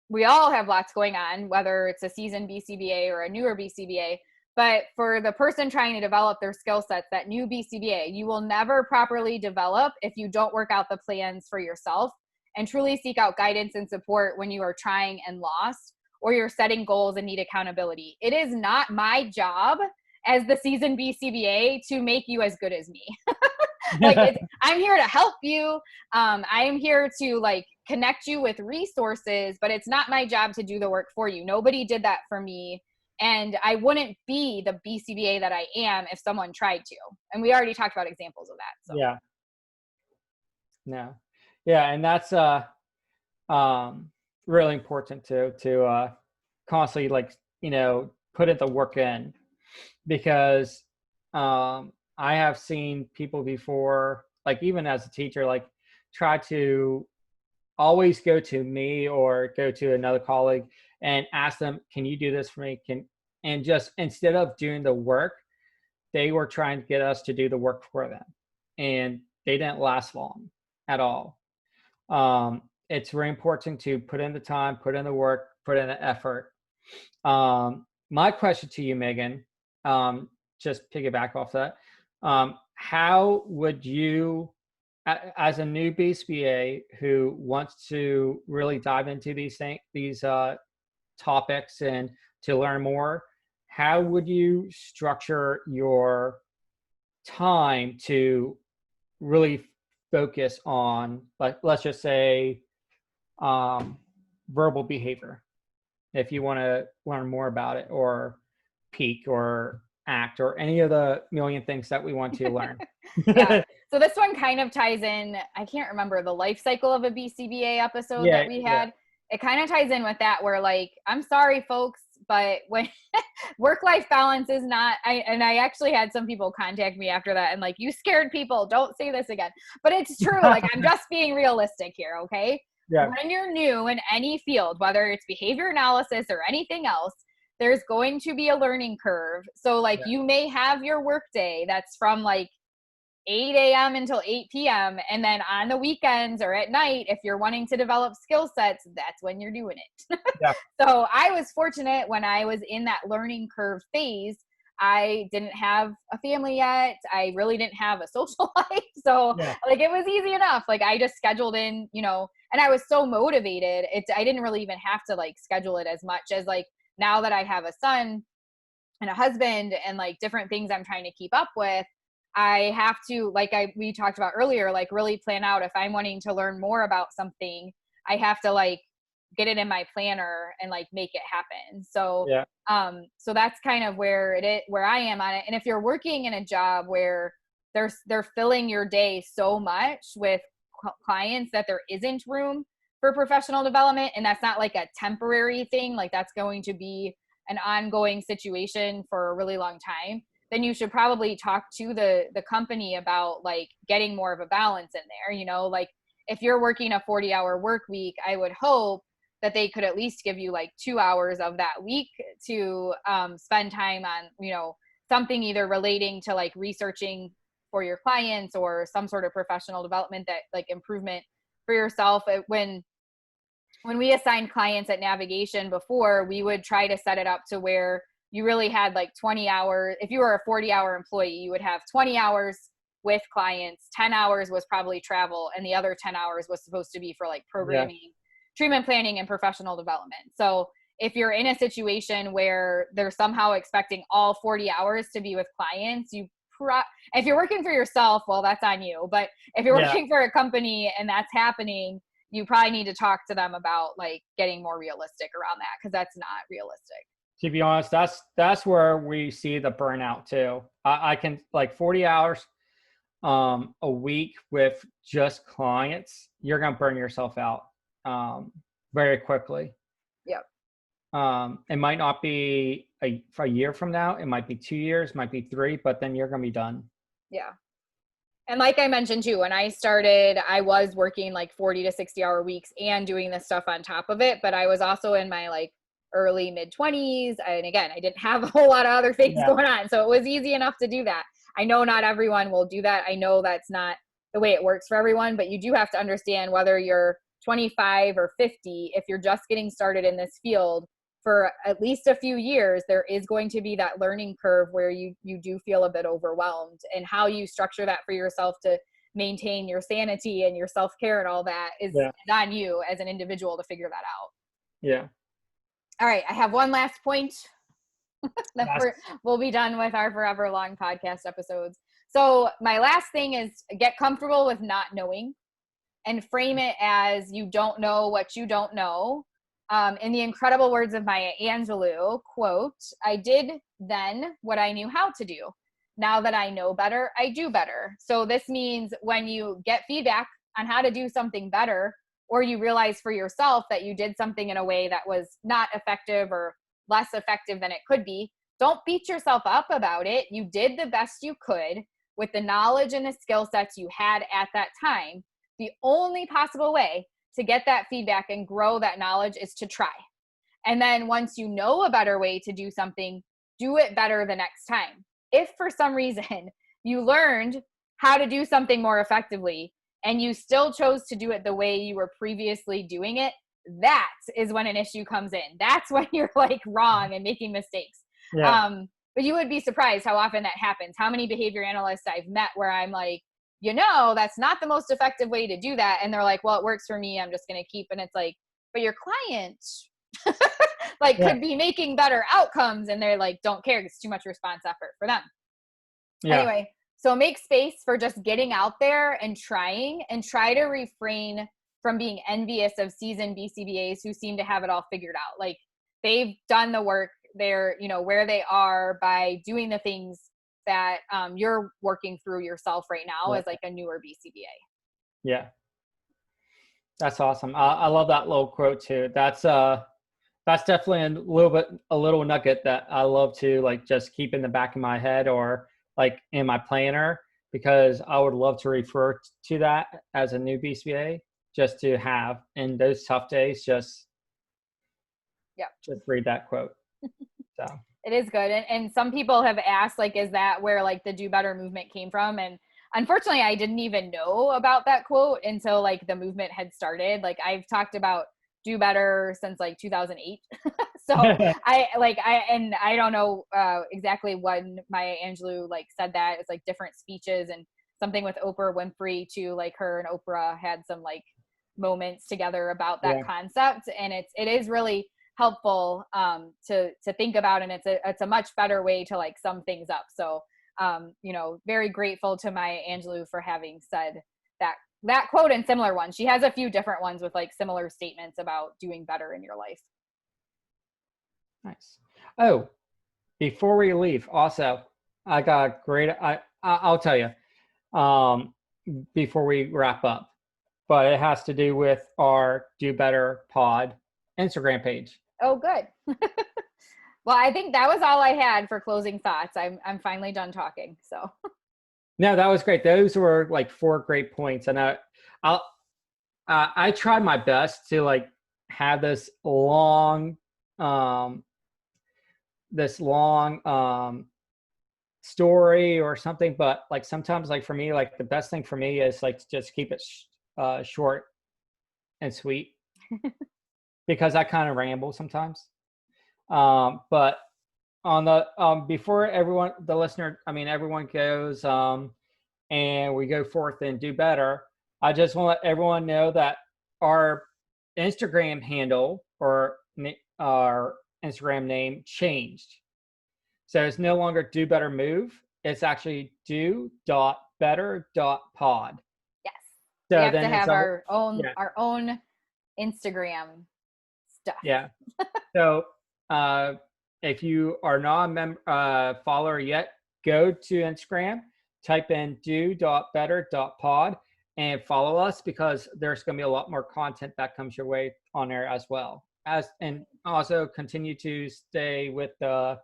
[SPEAKER 2] We all have lots going on, whether it's a seasoned BCBA or a newer BCBA. But for the person trying to develop their skill sets, that new BCBA, you will never properly develop if you don't work out the plans for yourself and truly seek out guidance and support when you are trying and lost, or you're setting goals and need accountability. It is not my job as the seasoned BCBA to make you as good as me. Like I'm here to help you. I am here to like connect you with resources, but it's not my job to do the work for you. Nobody did that for me. And I wouldn't be the BCBA that I am if someone tried to. And we already talked about examples of that. So.
[SPEAKER 1] Yeah. No. Yeah. And that's really important to constantly put the work in, because I have seen people before, like even as a teacher, like try to always go to me or go to another colleague and ask them, can you do this for me? And just instead of doing the work, they were trying to get us to do the work for them. And they didn't last long at all. It's very important to put in the time, put in the work, put in the effort. My question to you, Megan, just piggyback off that. How would you, as a new BSBA who wants to really dive into these topics and to learn more, how would you structure your time to really focus on, like, let's just say, verbal behavior, if you want to learn more about it, or peak or act or any of the million things that we want to learn?
[SPEAKER 2] Yeah. So this one kind of ties in, I can't remember the life cycle of a BCBA episode that we had. It kind of ties in with that, where like, I'm sorry folks, but when work-life balance is not, I actually had some people contact me after that and like, you scared people, don't say this again. But it's true. Like, I'm just being realistic here. Okay.
[SPEAKER 1] Yeah.
[SPEAKER 2] When you're new in any field, whether it's behavior analysis or anything else, there's going to be a learning curve. So like, you may have your work day that's from like 8 a.m. until 8 p.m. And then on the weekends or at night, if you're wanting to develop skill sets, that's when you're doing it.
[SPEAKER 1] Yeah.
[SPEAKER 2] So I was fortunate when I was in that learning curve phase. I didn't have a family yet. I really didn't have a social life. So like, it was easy enough. Like, I just scheduled in, and I was so motivated. I didn't really even have to like schedule it as much as like, now that I have a son and a husband and like different things I'm trying to keep up with, I have to, like we talked about earlier, like really plan out if I'm wanting to learn more about something, I have to like get it in my planner and like make it happen. So, so that's kind of where I am on it. And if you're working in a job where they're filling your day so much with clients that there isn't room for professional development, and that's not like a temporary thing, like that's going to be an ongoing situation for a really long time, then you should probably talk to the company about like getting more of a balance in there. Like if you're working a 40-hour work week, I would hope that they could at least give you like 2 hours of that week to spend time on, something either relating to like researching for your clients or some sort of professional development, that like improvement for yourself. When we assigned clients at Navigation before, we would try to set it up to where you really had like 20 hours. If you were a 40-hour employee, you would have 20 hours with clients, 10 hours was probably travel, and the other 10 hours was supposed to be for like programming, treatment planning, and professional development. So if you're in a situation where they're somehow expecting all 40 hours to be with clients, if you're working for yourself, well, that's on you. But if you're working for a company and that's happening, you probably need to talk to them about like getting more realistic around that, because that's not realistic.
[SPEAKER 1] To be honest, that's where we see the burnout too. I can, like, 40 hours a week with just clients, you're gonna burn yourself out very quickly.
[SPEAKER 2] Yep.
[SPEAKER 1] It might not be a year from now. It might be 2 years, might be 3, but then you're gonna be done.
[SPEAKER 2] Yeah. And like I mentioned too, when I started, I was working like 40 to 60-hour weeks and doing this stuff on top of it. But I was also in my like early mid-20s. And again, I didn't have a whole lot of other things going on. So it was easy enough to do that. I know not everyone will do that. I know that's not the way it works for everyone, but you do have to understand whether you're 25 or 50, if you're just getting started in this field for at least a few years, there is going to be that learning curve where you do feel a bit overwhelmed, and how you structure that for yourself to maintain your sanity and your self-care and all that is on you as an individual to figure that out.
[SPEAKER 1] Yeah.
[SPEAKER 2] All right. I have one last point. We'll be done with our forever long podcast episodes. So my last thing is get comfortable with not knowing, and frame it as you don't know what you don't know. In the incredible words of Maya Angelou, quote, "I did then what I knew how to do. Now that I know better, I do better." So this means when you get feedback on how to do something better, or you realize for yourself that you did something in a way that was not effective or less effective than it could be, don't beat yourself up about it. You did the best you could with the knowledge and the skill sets you had at that time. The only possible way to get that feedback and grow that knowledge is to try. And then once you know a better way to do something, do it better the next time. If for some reason you learned how to do something more effectively and you still chose to do it the way you were previously doing it, that is when an issue comes in. That's when you're like wrong and making mistakes.
[SPEAKER 1] Yeah.
[SPEAKER 2] But you would be surprised how often that happens. How many behavior analysts I've met where I'm like, that's not the most effective way to do that. And they're like, well, it works for me. I'm just going to keep. And it's like, but your client like
[SPEAKER 1] Yeah.
[SPEAKER 2] could be making better outcomes. And they're like, don't care. It's too much response effort for them.
[SPEAKER 1] Yeah.
[SPEAKER 2] Anyway, so make space for just getting out there and trying, and try to refrain from being envious of seasoned BCBAs who seem to have it all figured out. Like they've done the work. They're, where they are by doing the things that you're working through yourself right now as like a newer BCBA.
[SPEAKER 1] Yeah. That's awesome. I love that little quote too. That's definitely a little nugget that I love to like just keep in the back of my head or like in my planner, because I would love to refer to that as a new BCBA just to have in those tough days, just read that quote. So
[SPEAKER 2] it is good. And some people have asked, like, is that where like the Do Better movement came from? And unfortunately, I didn't even know about that quote until like the movement had started. Like I've talked about Do Better since like 2008. So I don't know exactly when Maya Angelou like said that. It's like different speeches and something with Oprah Winfrey too. Like her and Oprah had some like moments together about that concept. And it is really helpful to think about, and it's a much better way to like sum things up. So very grateful to Maya Angelou for having said that quote and similar ones. She has a few different ones with like similar statements about doing better in your life.
[SPEAKER 1] Nice. Oh, before we leave, also I got I'll tell you before we wrap up, but it has to do with our Do Better Pod Instagram page.
[SPEAKER 2] Oh, good. Well, I think that was all I had for closing thoughts. I'm finally done talking. So.
[SPEAKER 1] No, that was great. Those were like 4 great points, and I tried my best to like have this long story or something, but like sometimes like for me, like the best thing for me is like to just keep it short and sweet. Because I kind of ramble sometimes. But on the before everyone goes and we go forth and do better, I just want to let everyone know that our Instagram handle or our Instagram name changed. So it's no longer Do Better Move. It's actually do.better.pod.
[SPEAKER 2] Yes.
[SPEAKER 1] So
[SPEAKER 2] we have to have our own Instagram stuff.
[SPEAKER 1] Yeah. So if you are not a follower yet, go to Instagram, type in do.better.pod and follow us, because there's going to be a lot more content that comes your way on there as well. And also continue to stay with the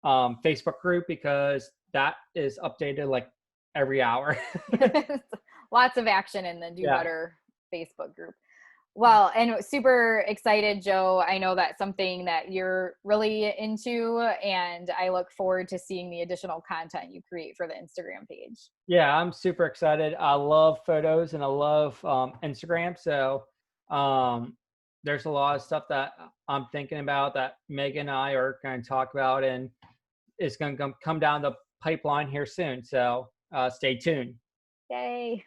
[SPEAKER 1] Facebook group, because that is updated like every hour.
[SPEAKER 2] Lots of action in the Do Better Facebook group. Well, and super excited, Joe. I know that's something that you're really into, and I look forward to seeing the additional content you create for the Instagram page.
[SPEAKER 1] Yeah, I'm super excited. I love photos and I love Instagram. So there's a lot of stuff that I'm thinking about that Megan and I are going to talk about, and it's going to come down the pipeline here soon. So stay tuned.
[SPEAKER 2] Yay.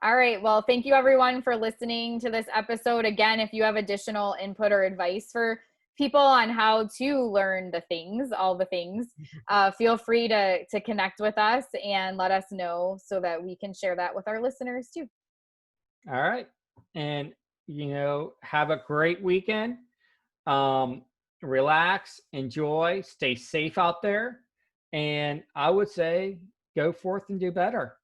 [SPEAKER 2] All right. Well, thank you everyone for listening to this episode. Again, if you have additional input or advice for people on how to learn all the things, feel free to connect with us and let us know so that we can share that with our listeners too.
[SPEAKER 1] All right. And, have a great weekend. Relax, enjoy, stay safe out there. And I would say go forth and do better.